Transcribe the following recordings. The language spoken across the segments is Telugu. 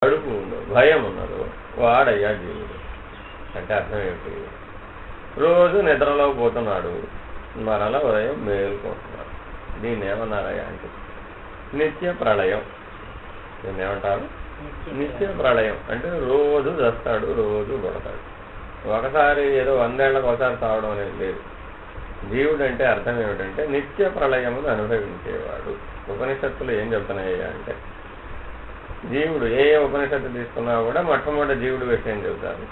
కడుపు ఉందో భయం ఉన్నదో వాడయ్యా జీవుడు. అంటే అర్థం ఏమిటి? రోజు నిద్రలో పోతున్నాడు, మరలా ఉదయం మేలుకుంటున్నాడు. దీన్ని ఏమన్నారయ్యా అంటే నిత్య ప్రళయం. దీన్ని ఏమంటారు? నిత్య ప్రళయం. అంటే రోజు చస్తాడు, రోజు కొడతాడు. ఒకసారి ఏదో 100 ఏళ్లకు ఒకసారి తావడం అనేది లేదు. జీవుడు అంటే అర్థం ఏమిటంటే నిత్య ప్రళయమును అనుభవించేవాడు. ఉపనిషత్తులు ఏం చెబుతున్నాయ్యా అంటే జీవుడు ఏ ఉపనిషత్తు తీసుకున్నా కూడా మొట్టమొదటి జీవుడు విషయం చెబుతారు,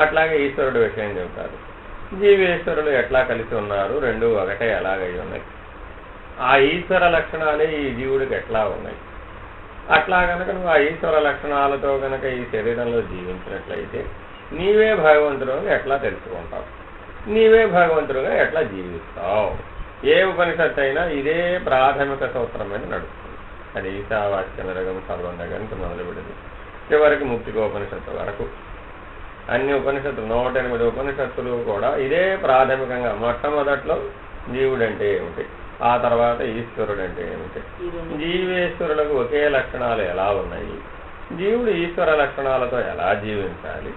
అట్లాగే ఈశ్వరుడు విషయం చెబుతారు. జీవేశ్వరులు ఎట్లా కలిసి ఉన్నారు, రెండు ఒకటే ఎలాగై ఉన్నాయి, ఆ ఈశ్వర లక్షణాలే ఈ జీవుడికి ఎట్లా ఉన్నాయి. అట్లా కనుక నువ్వు ఆ ఈశ్వర లక్షణాలతో కనుక ఈ శరీరంలో జీవించినట్లయితే నీవే భగవంతుడుగా ఎట్లా తెలుసుకుంటావు, నీవే భగవంతుడుగా ఎట్లా జీవిస్తావు. ఏ ఉపనిషత్తు అయినా ఇదే ప్రాథమిక సూత్రం మీద నడుస్తుంది. అది ఈశావాస్య నిరగం సర్వం దగ్గర నుంచి మొదలుపెడింది చివరికి ముక్తికోపనిషత్తు వరకు అన్ని ఉపనిషత్తులు 108 ఉపనిషత్తులు కూడా ఇదే ప్రాథమికంగా. మొట్టమొదట్లో జీవుడంటే ఏమిటి, ఆ తర్వాత ఈశ్వరుడు అంటే ఏమిటి, జీవేశ్వరులకు ఒకే లక్షణాలు ఎలా ఉన్నాయి, జీవుడు ఈశ్వర లక్షణాలతో ఎలా జీవించాలి,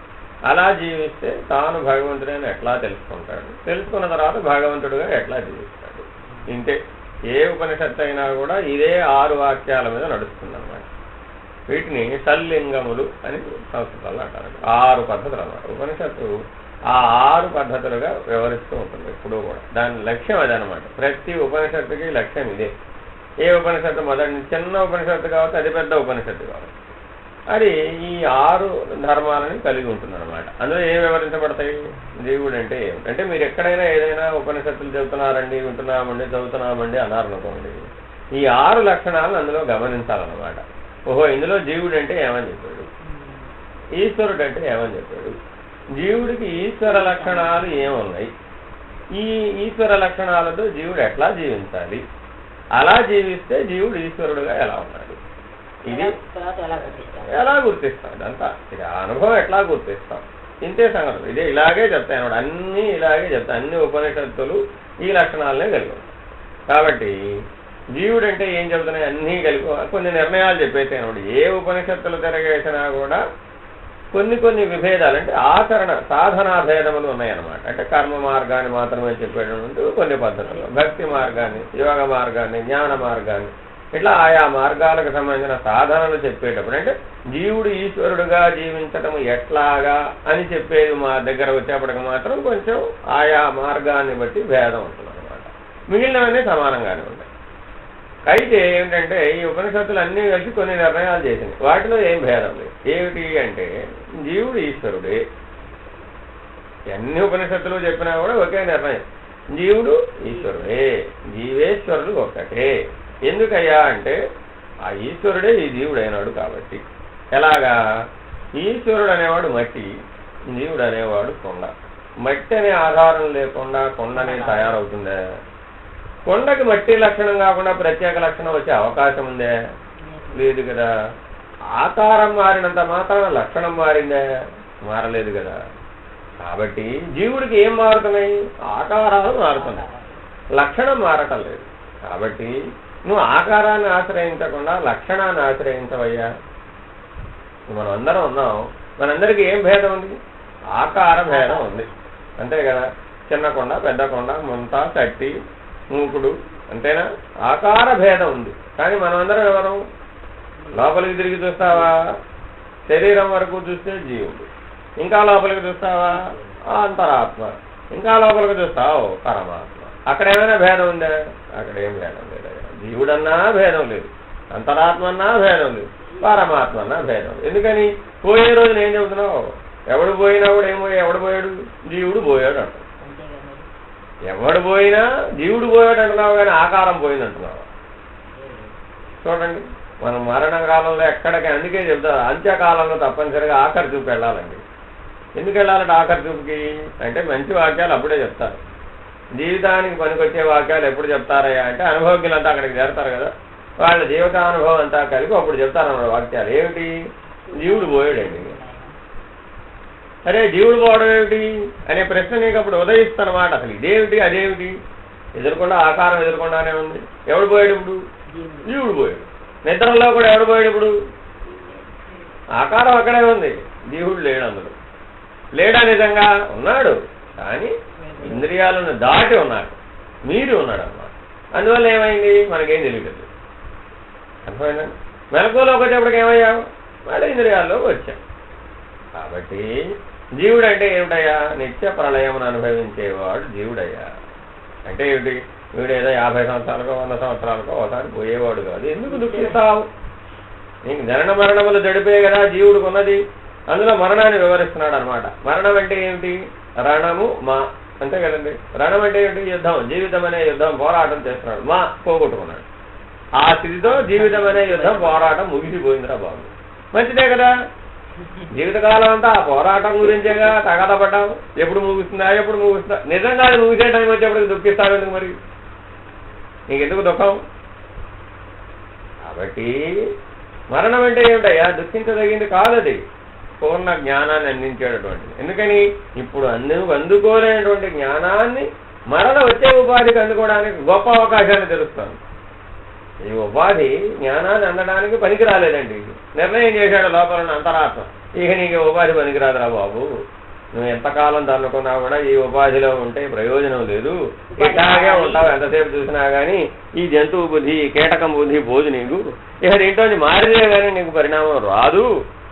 అలా జీవిస్తే తాను భగవంతుడని ఎట్లా తెలుసుకుంటాడు, తెలుసుకున్న తర్వాత భగవంతుడుగా ఎట్లా జీవిస్తాడు. ఇంతే. ఏ ఉపనిషత్తు అయినా కూడా ఇదే 6 వాక్యాల మీద నడుస్తుందన్నమాట. వీటిని సల్లింగములు అని సంస్కృతంలో అంటారు. 6 పద్ధతులు అన్నమాట. ఉపనిషత్తు ఆ 6 పద్ధతులుగా వివరిస్తూ ఉంటుంది ఎప్పుడూ కూడా. దాని లక్ష్యం అదనమాట. ప్రతి ఉపనిషత్తుకి లక్ష్యం ఇదే. ఏ ఉపనిషత్తు మొదటి చిన్న ఉపనిషత్తు కావచ్చు, అది పెద్ద ఉపనిషత్తు కావచ్చు, అది ఈ 6 ధర్మాలని కలిగి ఉంటుందన్నమాట. అందులో ఏం వివరించబడతాయి? జీవుడు అంటే ఏమిటంటే మీరు ఎక్కడైనా ఏదైనా ఉపనిషత్తులు చెబుతున్నారండి, వింటున్నామండి, చదువుతున్నామండి అన్నారనుకోండి, ఈ 6 లక్షణాలను అందులో గమనించాలన్నమాట. ఓహో, ఇందులో జీవుడు అంటే ఏమని చెప్పాడు, ఈశ్వరుడు అంటే ఏమని చెప్పాడు, జీవుడికి ఈశ్వర లక్షణాలు ఏమున్నాయి, ఈ ఈశ్వర లక్షణాలతో జీవుడు ఎట్లా జీవించాలి, అలా జీవిస్తే జీవుడు ఈశ్వరుడుగా ఎలా ఉన్నాడు, ఇది ఎలా గుర్తిస్తాం, ఇదంతా ఇది అనుభవం ఎట్లా గుర్తిస్తాం. ఇంతే సంగతులు. ఇదే ఇలాగే చెప్తాయి అన్నమాట. అన్నీ ఇలాగే చెప్తాయి. అన్ని ఉపనిషత్తులు ఈ లక్షణాలనే కలిగి ఉంటాయి. కాబట్టి జీవుడు అంటే ఏం చెబుతున్నాయి, అన్నీ కలిగి కొన్ని నిర్ణయాలు చెప్పేసాయి అన్నమాట. ఏ ఉపనిషత్తులు తిరగేసినా కూడా కొన్ని విభేదాలు అంటే ఆచరణ సాధనా భేదములు ఉన్నాయన్నమాట. అంటే కర్మ మార్గాన్ని మాత్రమే చెప్పేటటువంటి కొన్ని పద్ధతులు, భక్తి మార్గాన్ని, యోగ మార్గాన్ని, జ్ఞాన మార్గాన్ని, ఇట్లా ఆయా మార్గాలకు సంబంధించిన సాధనలు చెప్పేటప్పుడు అంటే జీవుడు ఈశ్వరుడుగా జీవించటం ఎట్లాగా అని చెప్పేది మా దగ్గర వచ్చేప్పటికి మాత్రం కొంచెం ఆయా మార్గాన్ని బట్టి భేదం ఉంటుందన్నమాట. మిగిలినవన్నీ సమానంగానే ఉంటాయి. అయితే ఏమిటంటే ఈ ఉపనిషత్తులు అన్నీ కలిసి కొన్ని నిర్ణయాలు చేసింది. వాటిలో ఏం భేదం లేదు. ఏమిటి అంటే జీవుడు ఈశ్వరుడే. అన్ని ఉపనిషత్తులు చెప్పినా కూడా ఒకే నిర్ణయం, జీవుడు ఈశ్వరుడే, జీవేశ్వరుడు ఒక్కటే. ఎందుకయ్యా అంటే ఆ ఈశ్వరుడే ఈ జీవుడు అయినాడు కాబట్టి. ఎలాగా? ఈశ్వరుడు అనేవాడు మట్టి, జీవుడు అనేవాడు కొండ. మట్టి అనే ఆధారం లేకుండా కొండనే తయారవుతుందే? కొండకి మట్టి లక్షణం కాకుండా ప్రత్యేక లక్షణం వచ్చే అవకాశం ఉందే? లేదు కదా. ఆకారం మారినంత మాత్రాన లక్షణం మారిందే? మారలేదు కదా. కాబట్టి జీవుడికి ఏం మారుతున్నాయి? ఆకారాలు మారుతున్నాయి, లక్షణం మారటం లేదు. కాబట్టి నువ్వు ఆకారాన్ని ఆశ్రయించకుండా లక్షణాన్ని ఆశ్రయించవయ్యా. మనం అందరం ఉన్నాం, మనందరికీ ఏం భేదం ఉంది? ఆకార భేదం ఉంది, అంతే కదా. చిన్న కొండ, పెద్ద కొండ, ముంత, కట్టి, మూకుడు, అంతేనా? ఆకార భేదం ఉంది. కానీ మనమందరం ఎవరు? లోపలికి తిరిగి చూస్తావా, శరీరం వరకు చూస్తే జీవుడు, ఇంకా లోపలికి చూస్తావా అంతరాత్మ, ఇంకా లోపలికి చూస్తావు పరమాత్మ. అక్కడ ఏమైనా భేదం ఉందా? అక్కడ ఏం భేదం లేదు. జీవుడన్నా భేదం లేదు, అంతరాత్మన్నా భేదం లేదు, పరమాత్మ అన్నా భేదం లేదు. ఎందుకని? పోయే రోజున ఏం చెబుతున్నావు? ఎవడు పోయినా కూడా ఏమో, ఎవడు పోయాడు? జీవుడు పోయాడు అంటావు. ఎవడు పోయినా జీవుడు పోయాడు అంటున్నావు, కానీ ఆకారం పోయింది అంటున్నావు. చూడండి, మనం మరణకాలంలో ఎక్కడికి, అందుకే చెప్తారు అంత్యకాలంలో తప్పనిసరిగా ఆఖరి చూపు వెళ్ళాలండి. ఎందుకు వెళ్ళాలంటే ఆఖరి చూపుకి అంటే మంచి వాక్యాలు అప్పుడే చెప్తారు. జీవితానికి పనికొచ్చే వాక్యాలు ఎప్పుడు చెప్తారయ్యా అంటే అనుభవజ్ఞులంతా అక్కడికి చేరతారు కదా, వాళ్ళ జీవితానుభవం అంతా కలిపి అప్పుడు చెప్తారన్నమాట వాక్యాలు. ఏమిటి? జీవుడు పోయాడండి. అరే జీవుడు పోవడం ఏమిటి అనే ప్రశ్న నీకు అప్పుడు ఉదయిస్తానమాట. అసలు ఇదేమిటి అదేమిటి? ఎదురుకుండా ఆకారం ఎదురుకుండానే ఉంది. ఎవడు పోయాడు ఇప్పుడు? జీవుడు పోయాడు. నిద్రలో కూడా ఎవడు పోయాడు ఇప్పుడు? ఆకారం అక్కడే ఉంది, జీవుడు లేడు అందులో. లేడా? నిజంగా ఉన్నాడు, కానీ ఇంద్రియాలను దాటి ఉన్నాడు, మీరి ఉన్నాడు అన్నమాట. అందువల్ల ఏమైంది? మనకేం తెలియదు. అర్థమైందా? మెలకువలోకి వచ్చేప్పటికి ఏమయ్యావు? మళ్ళీ ఇంద్రియాల్లోకి వచ్చాం. కాబట్టి జీవుడు అంటే ఏమిటయ్యా? నిత్య ప్రళయమును అనుభవించేవాడు జీవుడయ్యా. అంటే ఏమిటి? వీడు ఏదో 50 సంవత్సరాలకో 100 సంవత్సరాలకో ఒకసారి పోయేవాడు కాదు. ఎందుకు దుఃఖిస్తావు? నీకు జనన మరణములు జడిపే కదా జీవుడికి ఉన్నది. అందులో మరణాన్ని వివరిస్తున్నాడు అనమాట. మరణం అంటే ఏమిటి? రణము మా, అంతే కదండి. రణం అంటే ఏమిటి? యుద్ధం. జీవితం అనే యుద్ధం, పోరాటం చేస్తున్నాడు. మా పోగొట్టుకున్నాడు. ఆ స్థితితో జీవితం అనే యుద్ధం, పోరాటం ముగిసిపోయిందిరా బాబు. మంచిదే కదా. జీవితకాలం అంతా ఆ పోరాటం గురించేగా తగాదపడ్డావు. ఎప్పుడు ముగుస్తుందా, ఎప్పుడు ముగుస్తుందా? నిజంగా అది ముగిసే టైం వచ్చేప్పటికి దుఃఖిస్తావు ఎందుకు? మరి నీకెందుకు దుఃఖం? కాబట్టి మరణం అంటే ఏమిటయ్యా? దుఃఖించదగింది కాదది. పూర్ణ జ్ఞానాన్ని అందించేటటువంటిది. ఎందుకని? ఇప్పుడు అందుకోలేనటువంటి జ్ఞానాన్ని మరణ వచ్చే ఉపాధికి అందుకోవడానికి గొప్ప అవకాశాన్ని తెలుస్తాను. ఈ ఉపాధి జ్ఞానాన్ని అందడానికి పనికి రాలేదండి. నిర్ణయం చేశాడు లోపల అంతరాత్మ, ఇక నీకు ఉపాధి పనికిరాదురా బాబు, నువ్వు ఎంతకాలం తన్నుకున్నా కూడా ఈ ఉపాధిలో ఉంటే ప్రయోజనం లేదు, ఇట్లాగే ఉంటావు ఎంతసేపు చూసినా కానీ. ఈ జంతువు బుద్ధి, ఈ కీటకం బుద్ధి పోదు నీకు. ఇక దీంట్లో మారితే కానీ నీకు పరిణామం రాదు.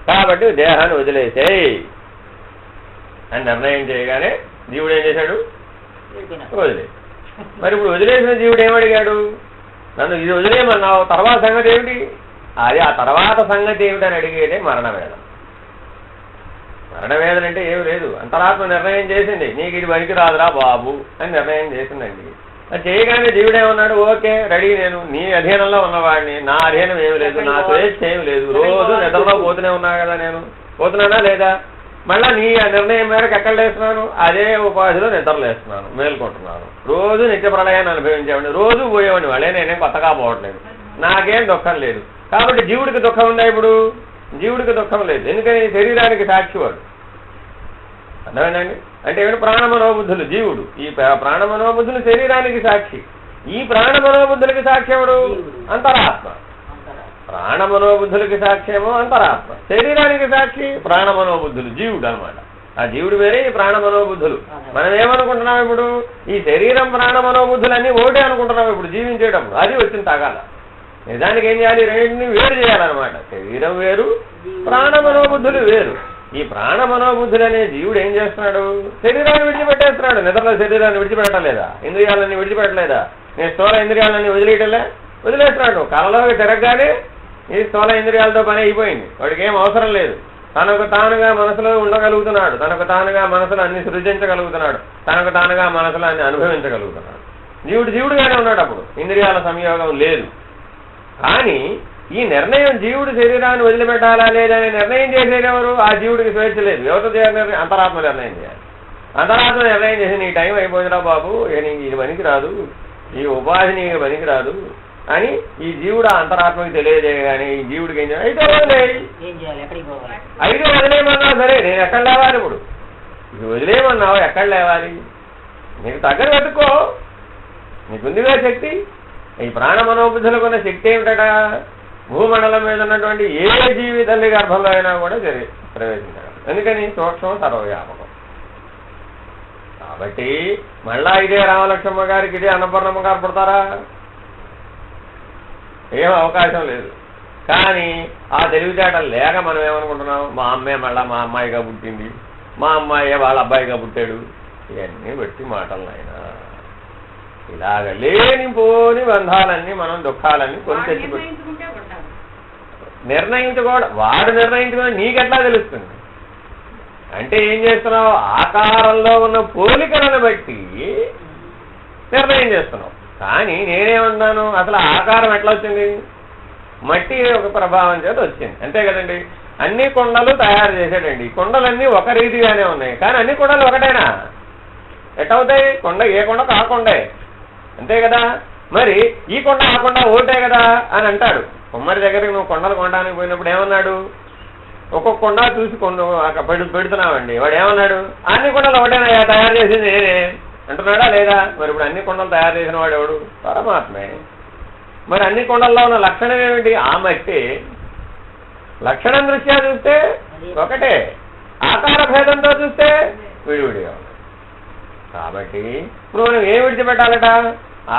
కాబట్టి దేహాన్ని వదిలేసేయి అని నిర్ణయం చేయగానే జీవుడు ఏం చేశాడు? వదిలే. మరి ఇప్పుడు వదిలేసిన జీవుడు ఏమడిగాడు? నన్ను ఇది వదిలేయమన్నావు, తర్వాత సంగతి ఏమిటి? అది ఆ తర్వాత సంగతి ఏమిటని అడిగేదే మరణవేదన. మరణవేదన అంటే ఏమి లేదు, అంతరాత్మ నిర్ణయం చేసింది నీకు ఇది పనికి రాదురా బాబు అని నిర్ణయం చేసిందండి. అది చేయగానే జీవుడేమన్నాడు? ఓకే రెడీ, నేను నీ అధీనంలో ఉన్నవాడిని, నా అధీనం ఏమి లేదు, నా స్వేచ్ఛ ఏమి లేదు, రోజు నిద్రలో పోతూనే ఉన్నా కదా, నేను పోతున్నానా లేదా? మళ్ళా నీ ఆ నిర్ణయం మేరకు ఎక్కడ లేస్తున్నాను? అదే ఉపాధిలో నిద్రలేస్తున్నాను, మేల్కొంటున్నాను. రోజు నిత్య ప్రళయాన్ని అనుభవించేవాడిని, రోజు పోయేవాడిని, వాళ్ళే నేనేం కొత్తగా పోవట్లేదు, నాకేం దుఃఖం లేదు. కాబట్టి జీవుడికి దుఃఖం ఉందా? ఇప్పుడు జీవుడికి దుఃఖం లేదు. ఎందుకని? శరీరానికి సాక్షి వాడు. అర్థమైందండి? అంటే ఏమిటి? ప్రాణమనోబుద్ధులు జీవుడు. ఈ ప్రాణమనోబుద్ధులు శరీరానికి సాక్షి. ఈ ప్రాణమనోబుద్ధులకి సాక్షి ఎవడు? అంతరాత్మ. ప్రాణమనోబుద్ధులకి సాక్ష్యమో అంతరాత్మ, శరీరానికి సాక్షి ప్రాణమనోబుద్ధులు, జీవుడు అనమాట. ఆ జీవుడు వేరే, ఈ ప్రాణమనోబుద్ధులు. మనం ఏమనుకుంటున్నాం ఇప్పుడు? ఈ శరీరం ప్రాణమనోబుద్ధులన్నీ ఒకటే అనుకుంటున్నాం ఇప్పుడు జీవించేటప్పుడు. అది వచ్చిన తగాల. నిజానికి ఏం చేయాలి? రెండింటిని వేరు చేయాలన్నమాట. శరీరం వేరు, ప్రాణమనోబుద్ధులు వేరు. ఈ ప్రాణమనోబుద్ధులు అనే జీవుడు ఏం చేస్తున్నాడు? శరీరాన్ని విడిచిపెట్టేస్తున్నాడు. నిద్రలో శరీరాన్ని విడిచిపెట్టలేదా? ఇంద్రియాలన్నీ విడిచిపెట్టలేదా? నేను స్థూల ఇంద్రియాలన్నీ వదిలేయటలే, వదిలేస్తున్నాడు. కళలోకి తిరగగానే ఈ స్థూల ఇంద్రియాలతో పని అయిపోయింది, వాడికి ఏం అవసరం లేదు. తనకు తానుగా మనసులో ఉండగలుగుతున్నాడు, తనకు తానుగా మనసులో అన్ని సృజించగలుగుతున్నాడు, తనకు తానుగా మనసులో అన్ని అనుభవించగలుగుతున్నాడు. జీవుడుగానే ఉన్నాడు. అప్పుడు ఇంద్రియాల సంయోగం లేదు. కానీ ఈ నిర్ణయం జీవుడు శరీరాన్ని వదిలిపెట్టాలా లేదని నిర్ణయం చేసేది ఎవరు? ఆ జీవుడికి స్వేచ్ఛ లేదు. ఎవరితో చేయాలి? అంతరాత్మ నిర్ణయం చేయాలి. అంతరాత్మ నిర్ణయం చేసి నీ టైం అయిపోయిందిరా బాబు, నీకు ఇది పనికి రాదు, ఈ ఉపాధి నీకు పనికి రాదు అని ఈ జీవుడు అంతరాత్మకి తెలియజేయగానే ఈ జీవుడికి ఏం చేయాలి? అయితే వదిలేయమన్నావు, సరే నేను ఎక్కడ లేవాలి? ఇప్పుడు ఇది వదిలేయమన్నావు, ఎక్కడ లేవాలి? నీకు దగ్గర పెట్టుకో, నీకుందిగా శక్తి. ఈ ప్రాణమనోబుద్ధులకు ఉన్న శక్తి ఏమిటట? భూమండలం మీద ఉన్నటువంటి ఏ జీవి తల్లి గర్భంలో అయినా కూడా ప్రవేశించగలరు. ఎందుకని? సూక్ష్మం సర్వవ్యాపకం. కాబట్టి మళ్ళా ఇదే రామలక్ష్మమ్మ గారికి ఇదే అన్నపూర్ణమ్మ గారు పుడతారా? ఏం అవకాశం లేదు. కానీ ఆ తెలివితేటలు లేక మనం ఏమనుకుంటున్నాం? మా అమ్మే మళ్ళా మా అమ్మాయిగా పుట్టింది, మా అమ్మాయే వాళ్ళ అబ్బాయిగా పుట్టాడు. ఇవన్నీ బట్టి మాటలు అయినా ఇలాగ లేనిపోని బంధాలన్నీ మనం దుఃఖాలన్నీ కొని తెచ్చిపెట్టి నిర్ణయించుకోవడం. వాడు నిర్ణయించుకోవడం నీకెట్లా తెలుస్తుంది? అంటే ఏం చేస్తున్నావు? ఆకారంలో ఉన్న పోలికలను బట్టి నిర్ణయం చేస్తున్నావు. కానీ నేనేమన్నాను? అసలు ఆకారం ఎట్లా వచ్చింది? మట్టి ఒక ప్రభావం చేత వచ్చింది, అంతే కదండి. అన్ని కొండలు తయారు చేశాడండి. కొండలన్నీ ఒక రీతిగానే ఉన్నాయి, కానీ అన్ని కొండలు ఒకటేనా? ఎట్టవుతాయి? కొండ ఏ కొండ కాకుండే, అంతే కదా. మరి ఈ కొండ ఆ కొండ ఒకటే కదా అని అంటాడు. కుమ్మరి దగ్గరికి నువ్వు కొండలు కొనడానికి పోయినప్పుడు ఏమన్నాడు? ఒక్కొక్క కొండ చూసి పెడుతున్నావండి. వాడు ఏమన్నాడు? అన్ని కొండలు ఒకటేనా తయారు చేసింది నేనే అంటున్నాడా లేదా? మరి ఇప్పుడు అన్ని కొండలు తయారు చేసిన వాడు ఎవడు? పరమాత్మే. మరి అన్ని కొండల్లో ఉన్న లక్షణం ఏమిటి? ఆ మట్టి. లక్షణం దృష్ట్యా చూస్తే ఒకటే, ఆకార భేదంతో చూస్తే విడివిడిగా ఉంది. కాబట్టి ఇప్పుడు మనం ఏం విడిచిపెట్టాలట?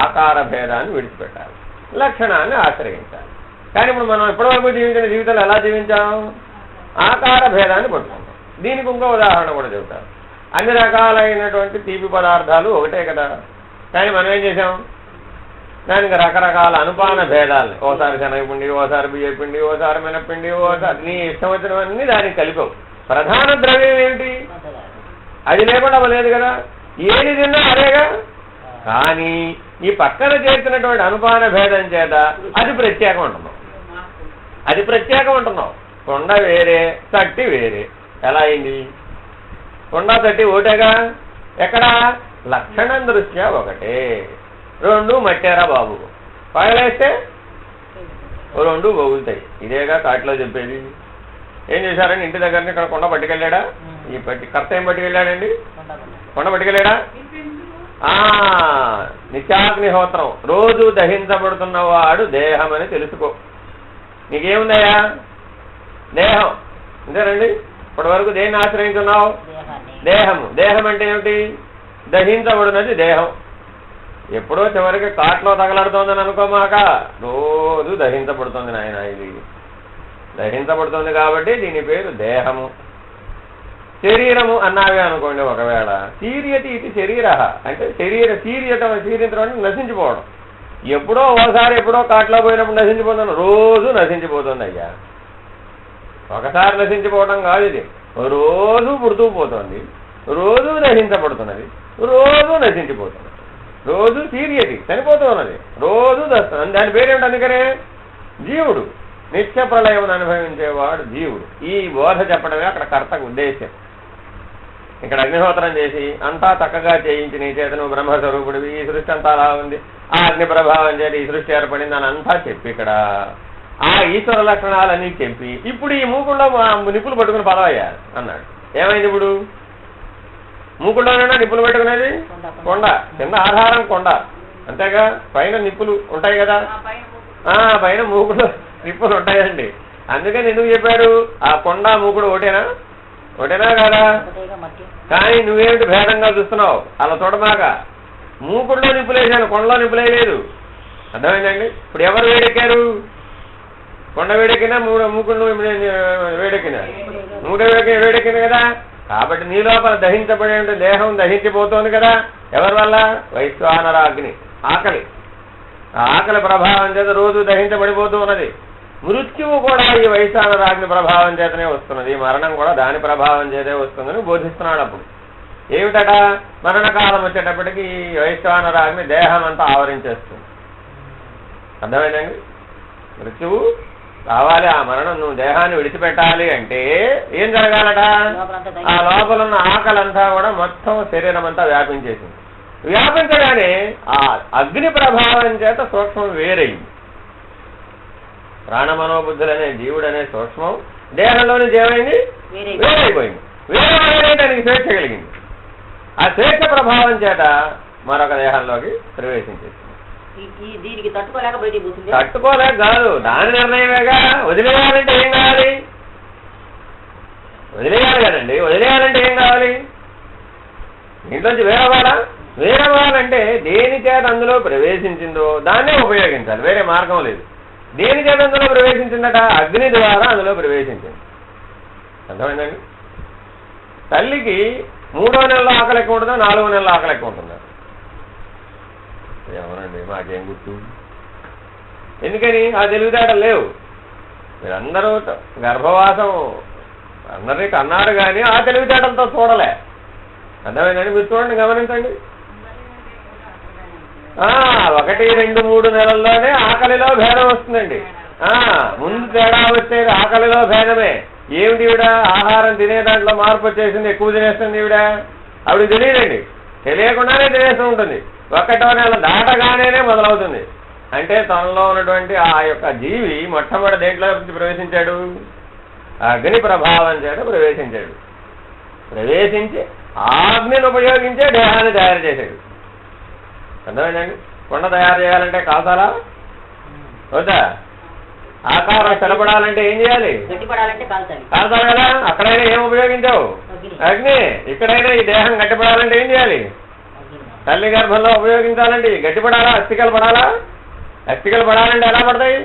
ఆకార భేదాన్ని విడిచిపెట్టాలి, లక్షణాన్ని ఆశ్రయించాలి. కానీ ఇప్పుడు మనం ఇప్పటివరకు జీవించిన జీవితంలో ఎలా జీవించాం? ఆకార భేదాన్ని పట్టుకుంటాం. దీనికి ఇంకో ఉదాహరణ కూడా చెబుతారు. అన్ని రకాలైనటువంటి తీపి పదార్థాలు ఒకటే కదా, కానీ మనం ఏం చేసాం? దానికి రకరకాల అనుపాన భేదాలని, ఓసారి శనగపిండి, ఓసారి బియ్యపిండి, ఓసారి మినపిండి, ఓసారి నీ ఇష్టం వచ్చినవన్నీ దానికి కలిపావు. ప్రధాన ద్రవ్యం ఏమిటి? అది లేకుండా లేదు కదా, ఏది తిన్నా అదేగా. కానీ ఈ పక్కన చేసినటువంటి అనుపాన భేదం చేత అది ప్రత్యేకం అంటున్నావు. అది ప్రత్యేకం అంటున్నావు. కొండ వేరే, తట్టి వేరే. ఎలా అయింది? కొండ తట్టి ఒకటేగా. ఎక్కడ? లక్షణం దృష్ట్యా ఒకటే. రెండు మట్టారా బాబు, పగలేస్తే రెండు బొగులుతాయి. ఇదేగా కాటిలో చెప్పేది. ఏం చేశారని ఇంటి దగ్గరని ఇక్కడ కొండ పట్టుకెళ్ళాడా? ఈ కర్త ఏం పట్టుకెళ్ళాడండి? కొండ పట్టుకెళ్ళాడా? నిత్యాగ్నిహోత్రం రోజు దహించబడుతున్నవాడు దేహం అని తెలుసుకో. నీకేముందయ్యా? దేహం. అంతేనండి. ఇప్పటి వరకు దేన్ని ఆశ్రయించున్నావు? దేహము. దేహం అంటే ఏమిటి? దహించబడినది దేహం. ఎప్పుడో చివరికి కాట్లో తగలడుతోందని అనుకోమాక, రోజు దహించబడుతుంది నాయన. ఇది దహించబడుతుంది కాబట్టి దీని పేరు దేహము. శరీరము అన్నావే అనుకోండి. ఒకవేళ శీర్యతి ఇది శరీర అంటే శీర్యతం అంటే నశించిపోవడం. ఎప్పుడో ఒకసారి ఎప్పుడో కాట్లో పోయినప్పుడు నశించిపోతుంది, రోజు నశించిపోతుంది అయ్యా. ఒకసారి నశించిపోవడం కాదు ఇది, రోజు పుడుతూ పోతుంది, రోజు నశించబడుతున్నది, రోజు నశించిపోతున్నది, రోజు శీర్యతి చనిపోతూ ఉన్నది, రోజు దస్తుంది. దాని పేరేమిటి? అందుకనే జీవుడు. నిత్య ప్రళయం అనుభవించేవాడు జీవుడు. ఈ బోధ చెప్పడమే అక్కడ కర్తకు ఉద్దేశ్యం. ఇక్కడ అగ్నిహోత్రం చేసి అంతా చక్కగా చేయించి నీ చేత నువ్వు బ్రహ్మస్వరూపుడివి, ఈ సృష్టి అంతా అలా ఉంది, ఆ అగ్ని ప్రభావం చేతి ఈ సృష్టి ఏర్పడింది అని అంతా చెప్పి ఇక్కడ ఆ ఈశ్వర లక్షణాలన్నీ చెప్పి ఇప్పుడు ఈ మూకుల్లో నిప్పులు పట్టుకుని పదవయ్యా అన్నాడు. ఏమైంది ఇప్పుడు? మూకుల్లోనైనా నిప్పులు పెట్టుకునేది కొండ, కింద ఆధారం కొండ, అంతేగా. పైన నిప్పులు ఉంటాయి కదా, పైన మూకుడు నిప్పులు ఉంటాయండి. అందుకని ఎందుకు చెప్పాడు? ఆ కొండ మూకుడు ఒకటేనా? ఒకటేనా కాదా? కానీ నువ్వేమిటి భేదంగా చూస్తున్నావు? అలా చూడమాక. మూకుడులో నిప్పులేసాను, కొండలో నిప్పులేదు. అర్థమైందండి? ఇప్పుడు ఎవరు వేడెక్కారు? కొండ వేడెక్కినా మూకుడు వేడెక్కినా వేడెక్కింది కదా. కాబట్టి నీ లోపల దహించబడే దేహం దహించిపోతుంది కదా. ఎవరి వల్ల? వైశ్వానరాగ్ని. ఆకలి. ఆ ఆకలి ప్రభావం చేత రోజు దహించబడిపోతూ ఉన్నది. మృత్యువు కూడా ఈ వైశ్వానరాగ్ని ప్రభావం చేతనే వస్తున్నది, మరణం కూడా దాని ప్రభావం చేతే వస్తుందని బోధిస్తున్నాడు. అప్పుడు ఏమిటట? మరణకాలం వచ్చేటప్పటికి ఈ వైశ్వానరాగ్ని దేహం అంతా ఆవరించేస్తుంది. అర్థమైందండి? మృత్యువు కావాలి, ఆ మరణం నువ్వు దేహాన్ని విడిచిపెట్టాలి అంటే ఏం జరగాలట? ఆ లోపల ఉన్న ఆకలంతా కూడా మొత్తం శరీరం అంతా వ్యాపించేసింది. వ్యాపించగానే ఆ అగ్ని ప్రభావం చేత సూక్ష్మం వేరయింది. ప్రాణమనోబుద్ధులనే జీవుడనే సూక్ష్మం దేహంలోని ఏమైంది? వేరైపోయింది. వేరే దానికి స్వేచ్ఛ కలిగింది. ఆ స్వేచ్ఛ ప్రభావం చేత మరొక దేహంలోకి ప్రవేశించేసింది. తట్టుకోలేక కాదు, దాని నిర్ణయమేగా. వదిలేయాలంటే ఏం కావాలి? వదిలేయాలి కదండి. వదిలేయాలంటే ఏం కావాలి? ఇంట్లోంచి వేరవాలంటే దేని చేత అందులో ప్రవేశించిందో దాన్నే ఉపయోగించాలి, వేరే మార్గం లేదు. దేని చేత అందులో ప్రవేశించిందట? అగ్ని ద్వారా అందులో ప్రవేశించింది. అర్థమైందండి? తల్లికి 3వ నెలలో ఆకలి ఎక్కువ ఉంటుందా, 4వ నెలలో ఆకలి ఎక్కువ ఉంటుందా? ఏమోనండి, మాకేం గుర్తు. ఎందుకని? ఆ తెలివితేటలు లేవు. మీరందరూ గర్భవాసం అందరినీ కన్నారు కానీ ఆ తెలివితేటలతో చూడలే. అర్థమైందండి? మీరు చూడండి, గమనించండి. 1, 2, 3 నెలల్లోనే ఆకలిలో భేదం వస్తుందండి. ముందు తేడా వచ్చేది ఆకలిలో భేదమే. ఏమిటి ఈవిడ? ఆహారం తినే దాంట్లో మార్పు వచ్చేసింది, ఎక్కువ తినేస్తుంది ఈవిడ. ఆవిడకి తెలియదండి, తెలియకుండానే తినేస్తూ ఉంటుంది. 1వ నెల దాటగానే మొదలవుతుంది. అంటే తనలో ఉన్నటువంటి ఆ యొక్క జీవి మొట్టమొదటి దేంట్లో ప్రవేశించాడు? అగ్ని ప్రభావం చేత ప్రవేశించాడు. ప్రవేశించి ఆగ్నిని ఉపయోగించే దేహాన్ని తయారు చేశాడు. అర్థమైందండి? కొండ తయారు చేయాలంటే కాసాలా వద్దా? ఆకారం స్థిరపడాలంటే ఏం చేయాలి? కాల్చాలి కదా. అక్కడైనా ఏం ఉపయోగించావు? అగ్ని. ఇక్కడైనా ఈ దేహం గట్టిపడాలంటే ఏం చేయాలి? తల్లి గర్భంలో ఉపయోగించాలండి. గట్టిపడాలా? అస్థికలు పడాలా? అస్థికలు పడాలంటే ఎలా పడతాయి?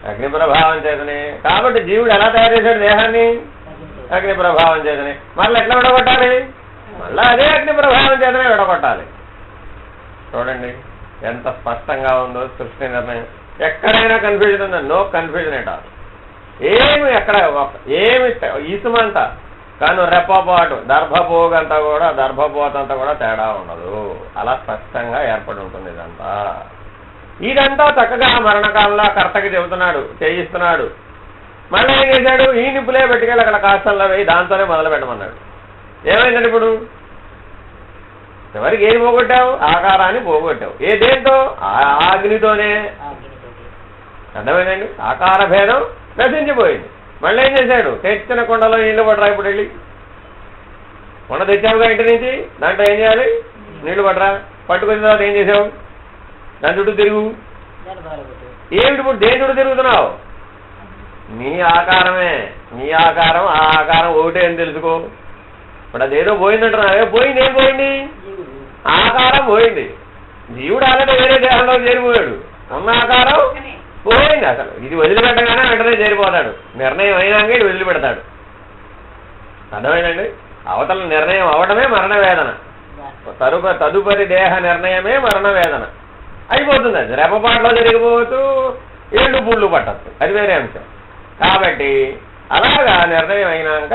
అగ్ని ప్రభావం చేతనే. కాబట్టి జీవుడు ఎలా తయారు చేశాడు దేహాన్ని? అగ్ని ప్రభావం చేతనే. మళ్ళీ ఎట్లా విడగొట్టాలి? మళ్ళీ అదే అగ్ని ప్రభావం చేతనే విడగొట్టాలి. చూడండి ఎంత స్పష్టంగా ఉందో సృష్టి నిర్ణయం. ఎక్కడైనా కన్ఫ్యూజన్ ఉందా? No confusion at all. ఏమి ఎక్కడ ఏమి ఈసుమంట కానీ రెప్పపాటు దర్భపోగంతా కూడా దర్భపోతంతా కూడా తేడా ఉండదు. అలా స్పష్టంగా ఏర్పడి ఉంటుంది ఇదంతా చక్కగా మరణకాలంలో కర్తకి చెబుతున్నాడు, చేయిస్తున్నాడు. మళ్ళీ ఏం చేశాడు? ఈ నిప్పులే పెట్టుకెళ్ళి అక్కడ కాష్టంలో వేయి దాంతోనే మొదలు పెట్టమన్నాడు. ఏమైందండి ఇప్పుడు? ఎవరికి ఏది పోగొట్టావు? ఆకారాన్ని పోగొట్టావు. ఏ దేంతో? అగ్నితోనే. అర్థమైందండి? ఆకార భేదం నశించిపోయింది. మళ్ళీ ఏం చేశాడు? తెచ్చిన కొండలో నీళ్లు పడరా. ఇప్పుడు వెళ్ళి కొండ తెచ్చావుగా ఇంటి నుంచి, దాంట్లో ఏం చేయాలి? నీళ్లు పడరా. పట్టుకున్న తర్వాత ఏం చేసావు? దాని చుట్టూ తిరుగు. ఏమిటి ఇప్పుడు దేని చుట్టూ తిరుగుతున్నావు? నీ ఆకారమే. నీ ఆకారం ఆ ఆకారం ఒకటే అని తెలుసుకో. ఇప్పుడు అదేదో పోయిందంటున్నావే. పోయింది. ఏం పోయింది? ఆకారం పోయింది. జీవుడు ఆల్రెడీ వేరే దేహంలో చేరిపోయాడు. ఉన్న ఆకారం పోయింది. అసలు ఇది వదిలిపెట్టగానే వెంటనే చేరిపోతాడు. నిర్ణయం అయినాక ఇది వదిలిపెడతాడు. అర్థమైందండి? అవతల నిర్ణయం అవడమే మరణ వేదన. తదుపరి దేహ నిర్ణయమే మరణ వేదన అయిపోతుంది. అది రెపపాట్లో జరిగిపోతూ ఏళ్ళు పుళ్ళు పట్టచ్చు, అది వేరే అంశం. కాబట్టి అలాగా నిర్ణయం అయినాక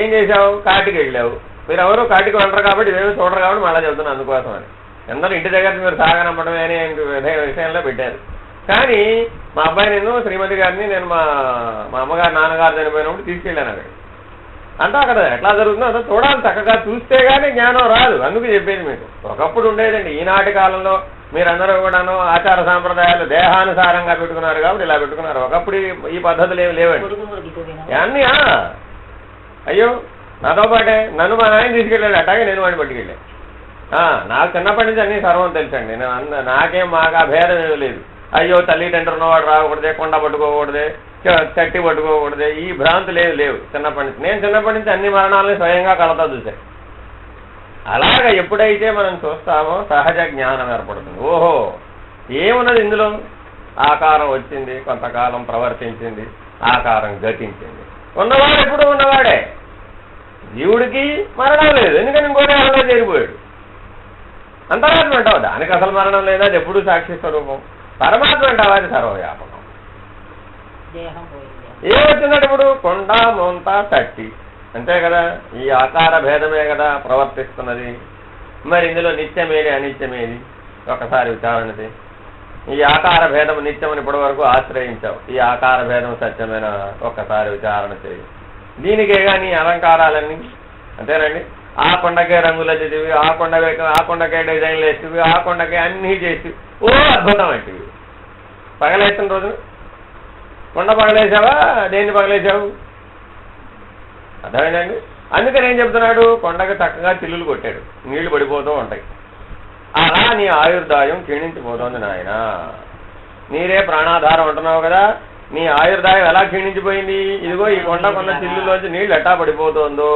ఏం చేశావు? కాటికి వెళ్ళావు. మీరు ఎవరు కాటికి వెళ్ళరు కాబట్టి ఇవేమి చూడరు కాబట్టి మళ్ళీ చెబుతున్నాను అందుకోసం అని. అందరూ ఇంటి దగ్గర మీరు సాగనంపడమే అనే విషయంలో పెట్టారు. కానీ మా అబ్బాయి నేను శ్రీమతి గారిని నేను మా అమ్మగారు నాన్నగారు చనిపోయినప్పుడు తీసుకెళ్ళాను అక్కడ. అంతా అక్కడ ఎట్లా జరుగుతుందో అంతా చూడాలి. చక్కగా చూస్తే కానీ జ్ఞానం రాదు. అందుకు చెప్పేది మీకు. ఒకప్పుడు ఉండేదండి. ఈనాటి కాలంలో మీరందరూ కూడాను ఆచార సాంప్రదాయాలు దేహానుసారంగా పెట్టుకున్నారు కాబట్టి ఇలా పెట్టుకున్నారు. ఒకప్పుడు ఈ పద్ధతులు ఏమి లేవండి. అన్నీ అయ్యో నాతో పాటే నన్ను మా నాయన తీసుకెళ్ళాడు. అట్లాగే నేను వాడిని పట్టుకెళ్ళాను. నాకు చిన్నప్పటి నుంచి అన్నీ సర్వం తెలుసండి. నాకేం మాకు ఆ భేదం ఏమీ లేదు. అయ్యో తల్లిదండ్రులు ఉన్నవాడు రాకూడదే, కొండ పట్టుకోకూడదే, చట్టి పట్టుకోకూడదే, ఈ భ్రాంతులు ఏమి లేవు చిన్నప్పటి నుంచి. నేను చిన్నప్పటి నుంచి అన్ని మరణాలని స్వయంగా కలతా చూశాను. అలాగ ఎప్పుడైతే మనం చూస్తామో సహజ జ్ఞానం ఏర్పడుతుంది. ఓహో ఏమున్నది ఇందులో? ఆకారం వచ్చింది, కొంతకాలం ప్రవర్తించింది, ఆకారం గతించింది. ఉన్నవాడు ఎప్పుడు ఉన్నవాడే. జీవుడికి మరణం లేదు, ఎందుకని ఇంకోటి అలా చేరిపోయాడు. అంతరాత్మ అంటావు, దానికి అసలు మరణం లేదా, అది ఎప్పుడు సాక్షి స్వరూపం. పరమాత్మ అంటావా, అది సర్వవ్యాపకం. ఏమొచ్చిందంటే ఇప్పుడు కొండ మోంత తట్టి అంతే కదా. ఈ ఆకార భేదమే కదా ప్రవర్తిస్తున్నది. మరి ఇందులో నిత్యమేది అనిత్యమేది ఒకసారి విచారణది. ఈ ఆకార భేదం నిత్యమని ఇప్పటి వరకు ఆశ్రయించావు. ఈ ఆకార భేదం సత్యమైన ఒక్కసారి విచారణ చేయి. దీనికే కానీ అలంకారాలన్నీ అంతేనండి. ఆ కొండకే రంగులు చేసేవి, ఆ కొండకే డిజైన్లు వేసేవి, ఆ కొండకే అన్నీ చేసి ఓ అద్భుతం అంటే పగలేసిన రోజు కొండ పగలేసావా, దేన్ని పగలేసావు? అర్థమైందండి. అందుకని ఏం చెప్తున్నాడు? కొండకు చక్కగా చిల్లులు కొట్టాడు, నీళ్లు పడిపోతూ ఉంటాయి. అలా నీ ఆయుర్దాయం క్షీణించిపోతుంది నాయన. నీరే ప్రాణాధారం అంటున్నావు కదా, నీ ఆయుర్దాయం ఎలా క్షీణించిపోయింది? ఇదిగో ఈ కొండ చిల్లులోంచి నీళ్లు ఎట్టా పడిపోతుందో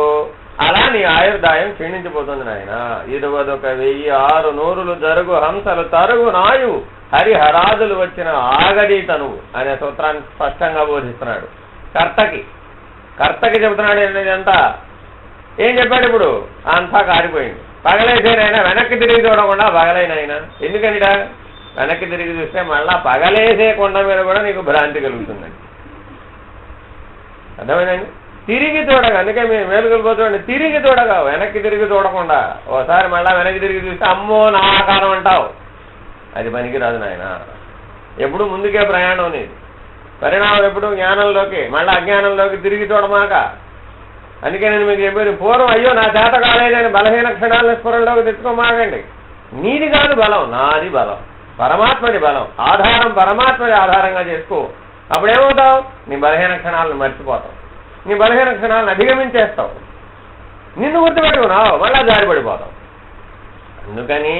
అలా నీ ఆయుర్దాయం క్షీణించిపోతుంది నాయన. ఇరువదొక 1006 జరుగు హంసలు తరుగు నాయు హరిహరాదులు వచ్చిన ఆగది తనువు అనే సూత్రాన్ని స్పష్టంగా బోధిస్తున్నాడు. కర్తకి చెబుతున్నాడు. ఇదంతా ఏం చెప్పాడు? ఇప్పుడు అంతా కారిపోయింది. పగలేసేనైనా వెనక్కి తిరిగి చూడకుండా పగలైనైనా. ఎందుకనిడా వెనక్కి తిరిగి చూస్తే మళ్ళా పగలేసే కొండ మీద కూడా నీకు భ్రాంతి కలుగుతుందండి. అర్థమైందండి. తిరిగి చూడగా, అందుకే మేము మేలుకొల్పోతుండే తిరిగి చూడగా, వెనక్కి తిరిగి చూడకుండా. ఓసారి మళ్ళా వెనక్కి తిరిగి చూస్తే అమ్మో నా ఆకారం అంటావు. అది పనికిరాదు నాయన. ఎప్పుడు ముందుకే ప్రయాణం నీది. పరిణామం ఎప్పుడు జ్ఞానంలోకి, మళ్ళీ అజ్ఞానంలోకి తిరిగి చూడమాక. అందుకే నేను మీకు చెప్పేది, పూర్వం అయ్యో నా చేత కాలేదని బలహీన క్షణాలను స్ఫురణలోకి తెచ్చుకోమాకండి. నీది కాదు బలం, నాది బలం, పరమాత్మది బలం. ఆధారం పరమాత్మది ఆధారంగా చేసుకో. అప్పుడేమవుతావు? నీ బలహీన క్షణాలను మర్చిపోతావు, నీ బలహీన క్షణాలను అధిగమించేస్తావు. నిన్ను గుర్తుపెట్టుకున్నావు, మళ్ళా జారిపడిపోతావు. అందుకని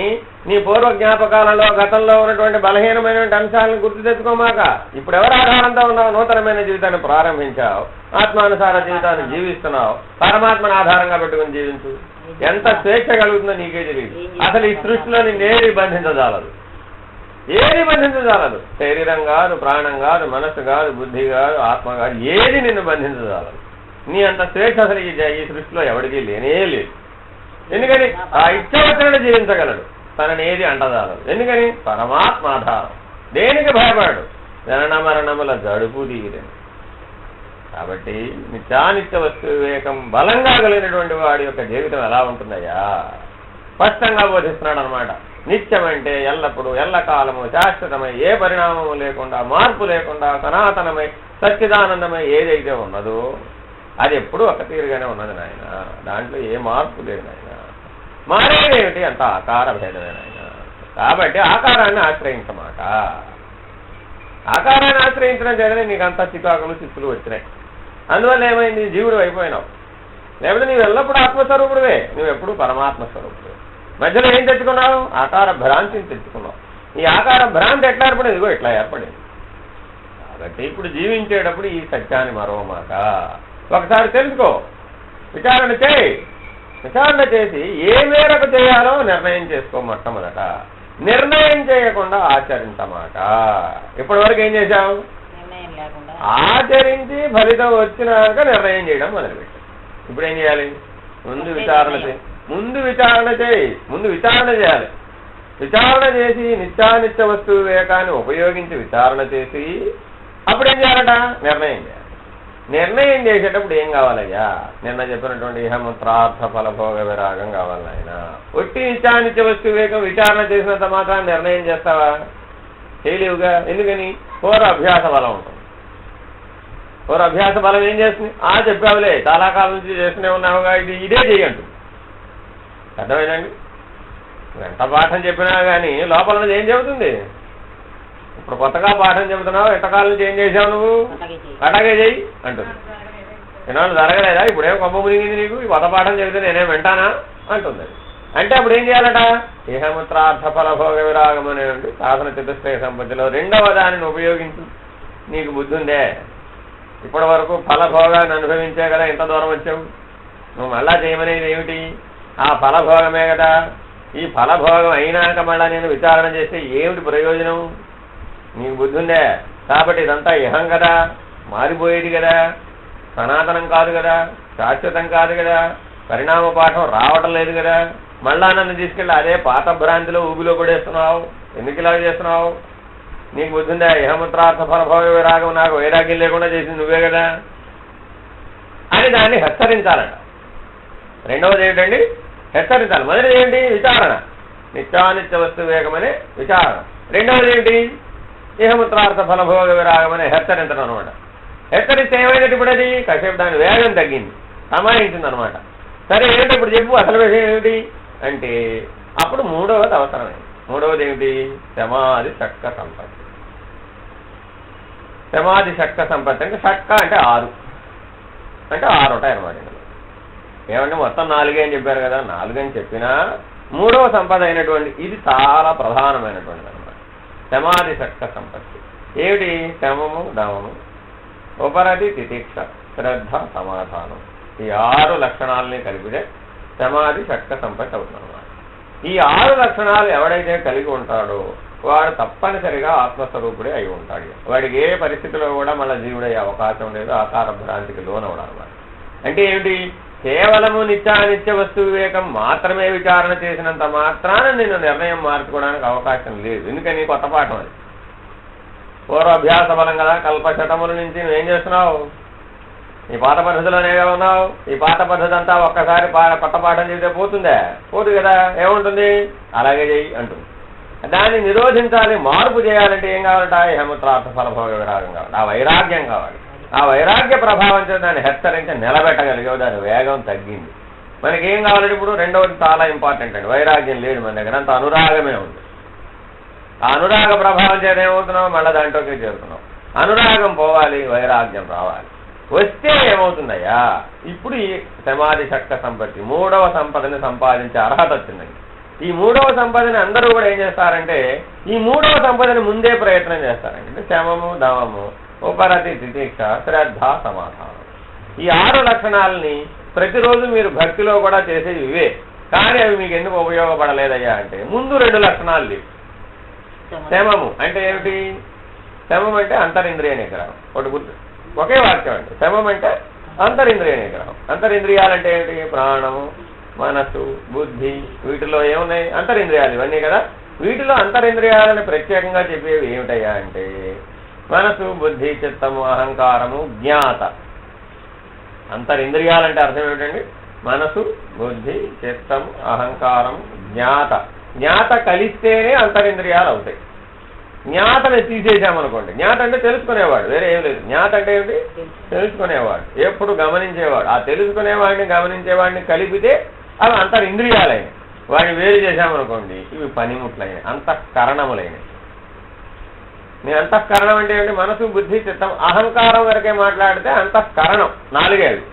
నీ పూర్వ జ్ఞాపకాలలో గతంలో ఉన్నటువంటి బలహీనమైనటువంటి అంశాలను గుర్తు తెచ్చుకోమాక. ఇప్పుడు ఎవరు ఆధారంతో ఉన్నావు? నూతనమైన జీవితాన్ని ప్రారంభించావు, ఆత్మానుసార జీవితాన్ని జీవిస్తున్నావు, పరమాత్మను ఆధారంగా పెట్టుకుని జీవించు. ఎంత స్వేచ్ఛ కలుగుతుందో నీకే తెలియదు. అసలు ఈ సృష్టిలో నిన్నేది బంధించజాలదు, ఏది బంధించజాలదు. శరీరం కాదు, ప్రాణం కాదు, మనస్సు కాదు, బుద్ధి కాదు, ఆత్మ కాదు, ఏది నిన్ను బంధించజాలదు. నీ అంత స్వేచ్ఛ అసలు ఈ సృష్టిలో ఎవరికీ లేనే లేదు. ఎందుకని? ఆ ఇచ్చవచ్చునని జీవించగలడు, తనని ఏది అంటజాలదు. ఎందుకని? పరమాత్మాధారం. దేనికి భయపడడు, జనన మరణముల జడుపు దిగిరని. కాబట్టి నిత్యానిత్య వస్తు వివేకం బలంగా కలిగినటువంటి వాడి యొక్క జీవితం ఎలా ఉంటుందయ్యా స్పష్టంగా బోధిస్తున్నాడు అనమాట. నిత్యం అంటే ఎల్లప్పుడూ, ఎల్లకాలము, శాశ్వతమై, ఏ పరిణామము లేకుండా, మార్పు లేకుండా, సనాతనమై, సచ్చిదానందమై ఏదైతే ఉన్నదో అది ఎప్పుడూ ఒక తీరుగానే ఉన్నది నాయన. దాంట్లో ఏ మార్పు లేదు నాయన. మారేదేమిటి? అంత ఆకార భేదమే నాయన. కాబట్టి ఆకారాన్ని ఆశ్రయించమాట. ఆకారాన్ని ఆశ్రయించడం చేతనే నీకు అంతా చికాకులు చిక్కులు వచ్చినాయి. అందువల్ల ఏమైంది? జీవుడు అయిపోయినావు. లేకపోతే నీవు ఎల్లప్పుడూ ఆత్మస్వరూపుడువే, నువ్వెప్పుడు పరమాత్మ స్వరూపుడు. మధ్యలో ఏం తెచ్చుకున్నావు? ఆకార భ్రాంతిని తెచ్చుకున్నావు. ఈ ఆకార భ్రాంతి ఎట్లా ఏర్పడింది? ఇదిగో ఇట్లా ఏర్పడింది. కాబట్టి ఇప్పుడు జీవించేటప్పుడు ఈ సత్యాన్ని మరోమాట ఒకసారి తెలుసుకో, విచారణ చేయి. విచారణ చేసి ఏ మేరకు చేయాలో నిర్ణయం చేసుకో. మొట్టమొదట నిర్ణయం చేయకుండా ఆచరించమాట. ఇప్పటి వరకు ఏం చేశావు? ఆచరించి ఫలితం వచ్చినాక నిర్ణయం చేయడం మొదలుపెట్టావు. ఇప్పుడు ఏం చేయాలి? ముందు విచారణ చేయి. ముందు విచారణ చేయాలి. విచారణ చేసి నిత్యానిత్య వస్తు వివేకాన్ని ఉపయోగించి విచారణ చేసి అప్పుడు ఏం చేయాలట? నిర్ణయం చేయాలి. నిర్ణయం చేసేటప్పుడు ఏం కావాలయ్యా? నిన్న చెప్పినటువంటి ఇహముత్రార్థ ఫలభోగ విరాగం కావాలి ఆయన. ఒట్టి నిత్యానిత్య వస్తు వివేకం విచారణ చేసినంత మాత్రాన్ని నిర్ణయం చేస్తావా? చేయలేవుగా. ఎందుకని? పూర్వ అభ్యాస బలం ఉంటుంది. పూర్వ అభ్యాస బలం ఏం చేస్తుంది? చెప్పావులే, చాలా కాలం నుంచి చేస్తూనే ఉన్నావుగా, ఇదే చేయంటుంది. అర్థమైందండి? ఎంత పాఠం చెప్పినా కానీ లోపల నుంచి ఏం చెబుతుంది? ఇప్పుడు కొత్తగా పాఠం చెబుతున్నావు, ఎంతకాలం నుంచి ఏం చేసావు నువ్వు? అటాగే చెయ్యి అంటుంది. ఎన్నాళ్ళు జరగలేదా? ఇప్పుడేం కొమ్మ మునిగింది నీకు? ఈ కొత్త పాఠం చెబితే నేనేం వింటానా అంటుంది. అంటే అప్పుడు ఏం చేయాలట? ఇహముత్రార్థ ఫలభోగ విరాగం అనేటువంటి సాధన చతుష్టయ సంపత్తిలో రెండవ దానిని ఉపయోగించు. నీకు బుద్ధి ఉందే? ఇప్పటి వరకు ఫలభోగాన్ని అనుభవించే కదా ఇంత దూరం వచ్చావు. నువ్వు మళ్ళా చేయమనేది ఏమిటి? ఆ ఫలభోగమే కదా. ఈ ఫలభోగం అయినాక మళ్ళా నేను విచారణ చేస్తే ఏమిటి ప్రయోజనం? నీకు బుద్ధి ఉందే? కాబట్టి ఇదంతా ఇహం కదా, మారిపోయేది కదా, సనాతనం కాదు కదా, శాశ్వతం కాదు కదా, పరిణామ పాఠం రావటం లేదు కదా. మళ్ళా నన్ను తీసుకెళ్ళి అదే పాత భ్రాంతిలో ఊబిలో పడేస్తున్నావు. ఎందుకు ఇలా చేస్తున్నావు? నీకు బుద్ధి ఉందా? ఇహముత్రార్థ ఫలభోగ విరాగం నాకు వైరాగ్యం లేకుండా చేసింది నువ్వే కదా అని దాన్ని హెచ్చరించాలట. రెండవది ఏమిటండి? హెచ్చరించాలి. మొదటిది ఏంటి? విచారణ. నిత్యానిత్య వస్తు వివేకం అనే విచారణ. రెండవది ఏంటి? ఇహముత్రార్థ ఫలభోగ విరాగం అనే హెచ్చరించడం అనమాట. హెచ్చరిస్తే ఏమైనట్టు? ఇప్పుడు అది కాసేపు దాని వేగం తగ్గింది, సమాయించింది అనమాట. సరే ఏంటి ఇప్పుడు చెప్పు, అసలు విషయం ఏమిటి అంటే అప్పుడు మూడవది అవసరమైంది. మూడవది ఏమిటి? సమాధి షట్క సంపత్తి. సమాధి షట్క సంపత్తి అంటే షట్క అంటే 6 అంటే 6 ఉంటాయి అనమాట. ఏమంటే మొత్తం 4 అని చెప్పారు కదా. 4 అని చెప్పినా మూడవ సంపద అయినటువంటి ఇది చాలా ప్రధానమైనటువంటిది అనమాట. సమాధి షట్క సంపత్తి ఏమిటి? శమము, దమము, ఉపరతి, తితిక్ష, శ్రద్ధ, సమాధానం. ఈ 6 లక్షణాలని కలిపితే సమాధి షట్క సంపత్తి అవుతుందన్నమాట. ఈ 6 లక్షణాలు ఎవడైతే కలిగి ఉంటాడో వాడు తప్పనిసరిగా ఆత్మస్వరూపుడే అయి ఉంటాడు. వాడికి ఏ పరిస్థితిలో కూడా మళ్ళీ జీవుడయ్యే అవకాశం లేదు, ఆకార భ్రాంతికి లోనవడనమాట. అంటే ఏమిటి? కేవలము నిత్యానిత్య వస్తు వివేకం మాత్రమే విచారణ చేసినంత మాత్రాన నేను నిర్ణయం మార్చుకోవడానికి అవకాశం లేదు. ఎందుకని? కొత్త పాఠం అది. పూర్వాభ్యాస బలం కదా. కల్పశతముల నుంచి నువ్వేం చేస్తున్నావు? ఈ పాత పద్ధతిలోనే ఉన్నావు. ఈ పాత పద్ధతి అంతా ఒక్కసారి కొత్త పాఠం చేస్తే పోతుందా? పోదు కదా. ఏముంటుంది? అలాగే చెయ్యి అంటుంది. దాన్ని నిరోధించాలి, మార్పు చేయాలంటే ఏం కావాలట? ఇహముత్రార్థ ఫలభోగ విరాగం కావాలి, ఆ వైరాగ్యం కావాలి. ఆ వైరాగ్య ప్రభావం చేత దాన్ని హెచ్చరించి నిలబెట్టగలిగావు. దాని వేగం తగ్గింది. మనకేం కావాలంటే ఇప్పుడు రెండవది చాలా ఇంపార్టెంట్ అండి. వైరాగ్యం లేదు మన దగ్గర, అంత అనురాగమే ఉంది. ఆ అనురాగ ప్రభావం చేత ఏమవుతున్నావు? మళ్ళీ దాంట్లోకి చేరుతున్నావు. అనురాగం పోవాలి, వైరాగ్యం రావాలి. వస్తే ఏమవుతుందయ్యా? ఇప్పుడు ఈ సమాధి షట్క సంపత్తి మూడవ సంపదని సంపాదించే అర్హత వచ్చిందండి. ఈ మూడవ సంపదని అందరూ కూడా ఏం చేస్తారంటే ఈ మూడవ సంపదని ముందే ప్రయత్నం చేస్తారంటే శమము దమము ఉపరతి తితిక్ష శ్రద్ధ సమాధానం ఈ 6 లక్షణాలని ప్రతిరోజు మీరు భక్తిలో కూడా చేసేవి ఇవే. కానీ అవి మీకు ఎందుకు ఉపయోగపడలేదయ్యా అంటే ముందు 2 లక్షణాలు లేవు. శమము అంటే ఏమిటి? శమం అంటే అంతరింద్రియ నిగ్రహం. ఒకటి గుర్తు, ఒకే వాక్యం అంటే శమం అంటే అంతరింద్రియ నిగ్రహం. అంతరింద్రియాలంటే ఏమిటి? ప్రాణము, మనస్సు, బుద్ధి, వీటిలో ఏమున్నాయి? అంతరింద్రియాలు ఇవన్నీ కదా. వీటిలో అంతరింద్రియాలని ప్రత్యేకంగా చెప్పేవి ఏమిటయ్యా అంటే మనసు, బుద్ధి, చిత్తము, అహంకారము, జ్ఞాత. అంతరింద్రియాలంటే అర్థం ఏమిటండి? మనసు, బుద్ధి, చిత్తము, అహంకారము, జ్ఞాత. జ్ఞాత కలిస్తేనే అంతరింద్రియాలు అవుతాయి. జ్ఞాతని తీసేసామనుకోండి, జ్ఞాత అంటే తెలుసుకునేవాడు, వేరే ఏం లేదు. జ్ఞాత అంటే ఏమిటి? తెలుసుకునేవాడు, ఎప్పుడు గమనించేవాడు. ఆ తెలుసుకునేవాడిని గమనించేవాడిని కలిపితే అవి అంతరింద్రియాలైన. వాడిని వేరు చేశామనుకోండి, ఇవి పనిముట్లైన, అంతఃకరణములైన. నీ అంతఃకరణం అంటే ఏంటి? మనసు, బుద్ధి, చిత్తం, అహంకారం వరకే మాట్లాడితే అంతఃకరణం 4 అవి.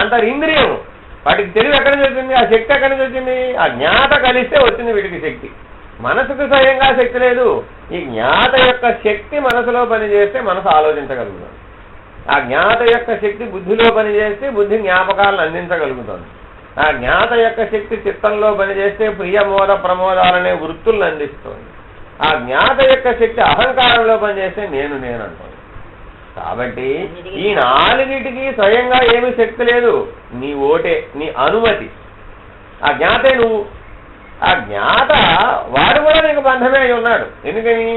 అంతరింద్రియము, వాటికి తెలివి ఎక్కడి నుంచి వచ్చింది? ఆ శక్తి ఎక్కడి నుంచి వచ్చింది? ఆ జ్ఞాత కలిస్తే వచ్చింది వీటికి శక్తి. మనసుకు స్వయంగా శక్తి లేదు. ఈ జ్ఞాత యొక్క శక్తి మనసులో పనిచేస్తే మనసు ఆలోచించగలుగుతుంది. ఆ జ్ఞాత యొక్క శక్తి బుద్ధిలో పనిచేస్తే బుద్ధి జ్ఞాపకాలను అందించగలుగుతుంది. ఆ జ్ఞాత యొక్క శక్తి చిత్తంలో పనిచేస్తే ప్రియమోద ప్రమోదాలనే వృత్తులను అందిస్తుంది. ఆ జ్ఞాత యొక్క శక్తి అహంకారంలో పనిచేస్తే నేను అంటుంది. కాబట్టి ఈ 4టికి స్వయంగా ఏమీ శక్తి లేదు. నీ ఓటే, నీ అనుమతి. ఆ జ్ఞాతే నువ్వు. ఆ జ్ఞాత వాడు కూడా నీకు బంధమే అయి ఉన్నాడు. ఎందుకని?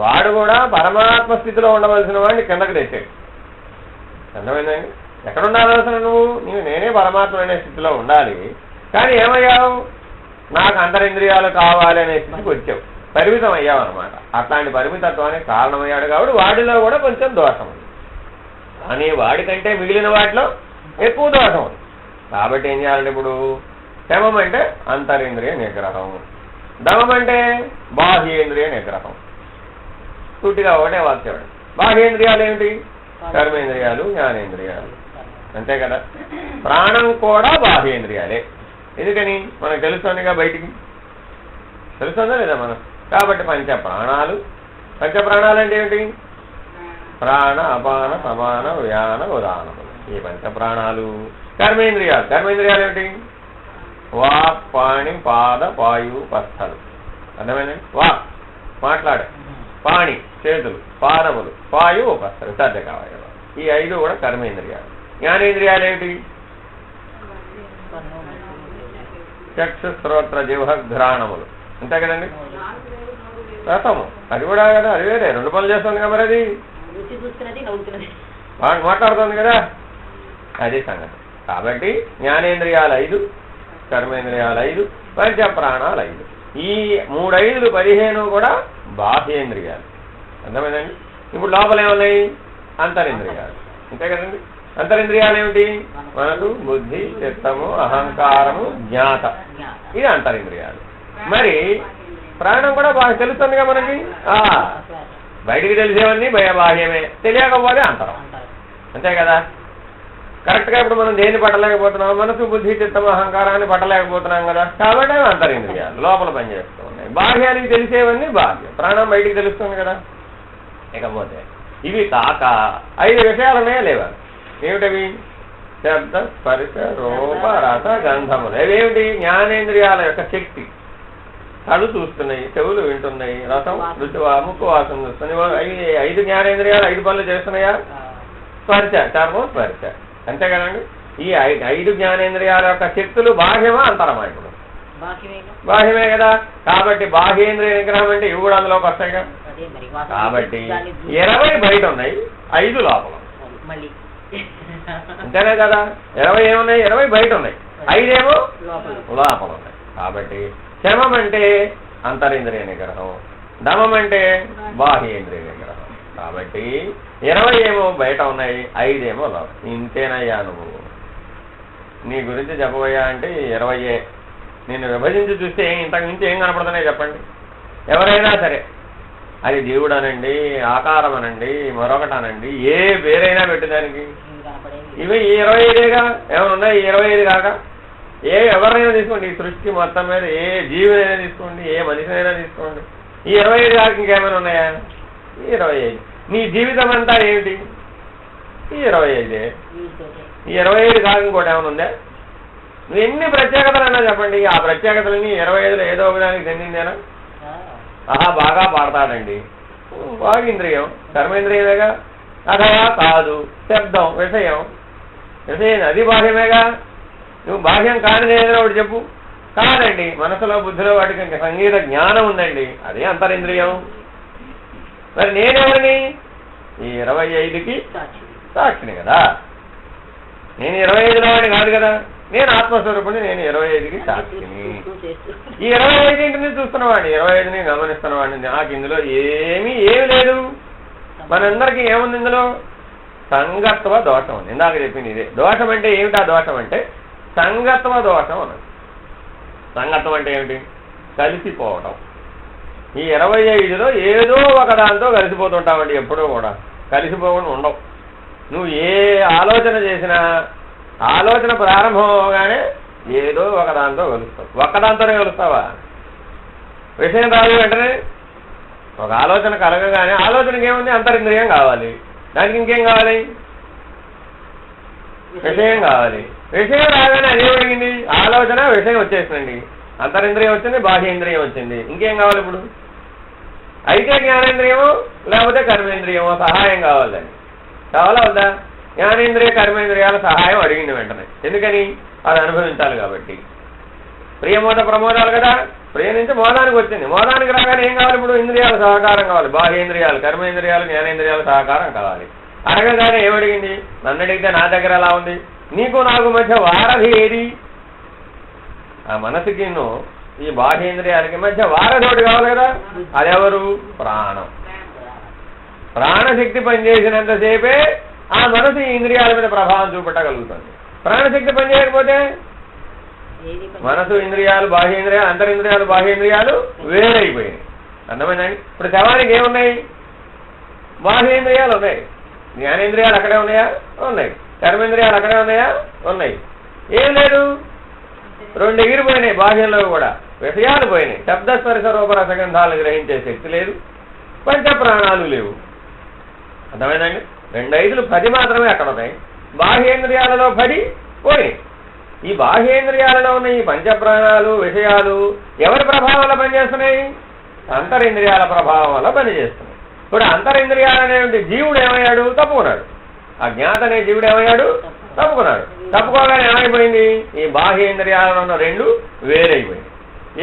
వాడు కూడా పరమాత్మ స్థితిలో ఉండవలసిన వాడిని కిందకు తెచ్చాడు. అర్థమైందండి? ఎక్కడ ఉండాల్సిన నువ్వు? నేనే పరమాత్మ అనే స్థితిలో ఉండాలి. కానీ ఏమయ్యావు? నాకు అంతరింద్రియాలు కావాలి అనే స్థితికి వచ్చావు, పరిమితం అయ్యావు అనమాట. అట్లాంటి పరిమితత్వానికి కారణమయ్యాడు. కాబట్టి వాడిలో కూడా కొంచెం దోషం ఉంది, కానీ వాడికంటే మిగిలిన వాటిలో ఎక్కువ దోషం ఉంది. కాబట్టి ఏం చేయాలంటే ఇప్పుడు శమం అంటే అంతరింద్రియ నిగ్రహం, దమం అంటే బాహ్యేంద్రియ నిగ్రహం. సూటిగా ఒకటే వాక్యం. బాహ్యేంద్రియాలు ఏమిటి? కర్మేంద్రియాలు, జ్ఞానేంద్రియాలు, అంతే కదా. ప్రాణం కూడా బాహ్యేంద్రియాలే. ఎందుకని? మనకు తెలుస్తుందిగా, బయటికి తెలుస్తుందా లేదా మనం? కాబట్టి పంచప్రాణాలు. పంచప్రాణాలు అంటే ఏమిటి? ప్రాణ, అపాన, సమాన, వ్యాన, ఉదానములు. ఈ పంచప్రాణాలు. కర్మేంద్రియాలు. కర్మేంద్రియాలు ఏమిటి? వాక్, పాణి, పాద, పాయువు, పస్థలు. అర్థమైందండి? వాక్ మాట్లాడే, పాణి చేతులు, పాదములు, పాయువు, పస్థలు సర్జ కావాలి. ఈ 5 కూడా కర్మేంద్రియాలు. జ్ఞానేంద్రియాలు ఏమిటి? చక్షు, శ్రోత్ర, జిహ్వ, ఘ్రాణములు, అంతే కదండి. రసము అది కూడా కదా, అది వేరే 2 పనులు చేస్తుంది కదా. మరి అది మాట్లాడుతుంది కదా, అది సంగతి. కాబట్టి జ్ఞానేంద్రియాలు 5, కర్మేంద్రియాలు 5, పంచప్రాణాలు 5. ఈ 3 5 15 కూడా బాహ్యేంద్రియాలు. అర్థమైందండి? ఇప్పుడు లోపల ఏమున్నాయి? అంతరింద్రియాలు, అంతే కదండి. అంతరింద్రియాలు ఏమిటి? మనసు, బుద్ధి, చిత్తము, అహంకారము, జ్ఞాత. ఇది అంతరింద్రియాలు. మరి ప్రాణం కూడా బాగా తెలుస్తుందిగా మనకి. బయటికి తెలిసేవన్నీ బాహ్యమే, తెలియకపోతే అంతరం, అంతే కదా. కరెక్ట్గా ఇప్పుడు మనం దేన్ని పట్టలేకపోతున్నాం? మనసు, బుద్ధి, చిత్తము, అహంకారాన్ని పట్టలేకపోతున్నాం కదా. కాబట్టి అవి అంతరింద్రియాలు లోపల పనిచేస్తూ ఉన్నాయి. బాహ్యానికి తెలిసేవన్నీ బాహ్యం, ప్రాణం బయటికి తెలుస్తుంది కదా. ఇకపోతే ఇవి కాక 5 విషయాలున్నాయా లేవా? ఏమిటవి? శబ్ద, స్పర్శ, రూప, రస, గంధములు. అవేమిటి? జ్ఞానేంద్రియాల యొక్క శక్తి. కళ్ళు చూస్తున్నాయి, చెవులు వింటున్నాయి, రసం, రుచి, ముక్కు వాసన చూస్తున్నాయి. 5 జ్ఞానేంద్రియాలు 5 పనులు చేస్తున్నాయా? స్పర్శ, చర్మం, స్పర్శ, అంతే కదండి. ఈ 5 జ్ఞానేంద్రియాల యొక్క శక్తులు బాహ్యమా అంతరమా? ఇప్పుడు బాహ్యమే కదా. కాబట్టి బాహ్యేంద్రియ నిగ్రహం అంటే ఇవి కూడా అందులోకి వస్తాయిగా. కాబట్టి 20 బయట ఉన్నాయి, 5 లోపల, అంతేనే కదా. 20 ఏమున్నాయి? 20 బయట ఉన్నాయి, 5 ఏమో లోపల ఉన్నాయి. కాబట్టి శమం అంటే అంతరింద్రియ నిగ్రహం, దమం అంటే బాహ్యేంద్రియ నిగ్రహం. కాబట్టి 20 ఏమో బయట ఉన్నాయి, 5 ఏమో లోపల. ఇంతేనయ్యా నువ్వు నీ గురించి చెప్పబోయా అంటే 20. నేను విభజించి చూస్తే ఇంతకు మించి ఏం కనపడుతున్నాయి చెప్పండి? ఎవరైనా సరే, అది జీవుడు అనండి, ఆకారం అనండి, మరొకటి అనండి, ఏ పేరైనా పెట్టేదానికి ఇవి 25గా ఏమైనా ఉన్నాయి? 25 కాక ఎవరినైనా తీసుకోండి, ఈ సృష్టి మొత్తం మీద ఏ జీవినైనా తీసుకోండి, ఏ మనిషినైనా తీసుకోండి, ఈ 25 కాక ఇంకేమైనా ఉన్నాయా? ఈ 25. నీ జీవితం అంతా ఏమిటి? ఈ 25. ఈ 25 కాక ఇంకోటి ఏమైనా ఉందా? నువ్వు ఎన్ని ప్రత్యేకతలన్నా చెప్పండి, ఆ ప్రత్యేకతలని 25లో ఏదో ఒకదానికి చెందిందేనా? బాగా పాడతాడండి, వాగింద్రియం, కర్మేంద్రియమేగా. అథవా కాదు, శబ్దం, విషయం, అది బాహ్యమేగా. నువ్వు బాహ్యం కానిది ఏదైనా ఒకటి చెప్పు. కాదండి, మనసులో బుద్ధిలో వాటికి సంగీత జ్ఞానం ఉందండి, అదే అంతరింద్రియం. మరి నేనెవరిని? ఈ 25కి సాక్షిని కదా. నేను 25లో వాడిని కాదు కదా, నేను ఆత్మస్వరూపుని, నేను 25కి సాక్షిని. ఈ 25ని చూస్తున్నవాడిని, 25ని గమనిస్తున్నవాడిని. నాకు ఇందులో ఏమీ లేదు. మనందరికీ ఏముంది ఇందులో? సంగత్వ దోషం ఉంది. ఇందాక చెప్పింది ఇదే. దోషం అంటే ఏమిటా? దోషం అంటే సంగత్వ దోషం అన్నది. సంగత్వం అంటే ఏమిటి? కలిసిపోవటం. ఈ 25లో ఏదో ఒక దాంతో కలిసిపోతుంటామండి. ఎప్పుడూ కూడా కలిసిపోకుండా ఉండవు. నువ్వు ఏ ఆలోచన చేసినా ఆలోచన ప్రారంభం అవగానే ఏదో ఒక దాంతో కలుస్తావు. ఒక్కదాంతోనే కలుస్తావా? విషయం రాదు వెంటనే ఒక ఆలోచన కలగగానే ఆలోచనకి ఏముంది? అంతరింద్రియం కావాలి. దానికి ఇంకేం కావాలి? విషయం కావాలి. విషయం రాగానే అదేమడిగింది? ఆలోచన, విషయం వచ్చేసిందండి. అంతరింద్రియం వచ్చింది, బాహ్యేంద్రియం వచ్చింది. ఇంకేం కావాలి ఇప్పుడు? అయితే జ్ఞానేంద్రియమో లేకపోతే కర్మేంద్రియమో సహాయం కావాలని. కావాలా వద్దా? జ్ఞానేంద్రియ కర్మేంద్రియాల సహాయం అడిగింది వెంటనే. ఎందుకని? అది అనుభవించాలి కాబట్టి. ప్రియమోద ప్రమోదాలు కదా. ప్రియ నుంచి మోదానికి వచ్చింది. మోదానికి రాగానే ఏం కావాలి ఇప్పుడు? ఇంద్రియాల సహకారం కావాలి. బాహ్యేంద్రియాలు, కర్మేంద్రియాలు, జ్ఞానేంద్రియాల సహకారం కావాలి. అడగగానే ఏమడిగింది? నన్ను అడిగితే నా దగ్గర ఎలా ఉంది? నీకు నాకు మధ్య వారధి ఏది? ఆ మనసుకి ఈ బాహ్యేంద్రియాలకి మధ్య వారధోటి కావాలి కదా. అదెవరు? ప్రాణం. ప్రాణశక్తి పనిచేసినంతసేపే ఆ మనసు ఈ ఇంద్రియాల మీద ప్రభావం చూపెట్టగలుగుతుంది. ప్రాణశక్తి పనిచేయకపోతే మనసు, ఇంద్రియాలు, బాహ్యేంద్రియాలు, అంతరింద్రియాలు, బాహ్యేంద్రియాలు వేరైపోయినాయి. అర్థమైందండి? ఇప్పుడు శవానికి ఏమున్నాయి? బాహ్యేంద్రియాలు ఉన్నాయి. జ్ఞానేంద్రియాలు అక్కడే ఉన్నాయా? ఉన్నాయి. కర్మేంద్రియాలు అక్కడే ఉన్నాయా? ఉన్నాయి. ఏం లేదు, రెండు ఎగిరిపోయినాయి. బాహ్యంలో కూడా విషయాలు పోయినాయి. శబ్దస్పర్శ రూపరసగంధాలు గ్రహించే శక్తి లేదు. పంచప్రాణాలు లేవు. అర్థమైందండి? 2 5లు 10 మాత్రమే అక్కడ ఉన్నాయి. బాహ్యేంద్రియాలలో 10 పోయినాయి. ఈ బాహ్యేంద్రియాలలో ఉన్న ఈ పంచప్రాణాలు, విషయాలు ఎవరి ప్రభావం వల్ల పనిచేస్తున్నాయి? అంతరింద్రియాల ప్రభావం వల్ల పనిచేస్తున్నాయి. ఇప్పుడు అంతరింద్రియాలనేటువంటి జీవుడు ఏమయ్యాడు? తప్పుకున్నాడు. ఆ జ్ఞాత అనే జీవుడు ఏమయ్యాడు? తప్పుకున్నాడు. తప్పుకోగానే ఏమైపోయింది? ఈ బాహ్యేంద్రియాలలో ఉన్న 2 వేరైపోయినాయి.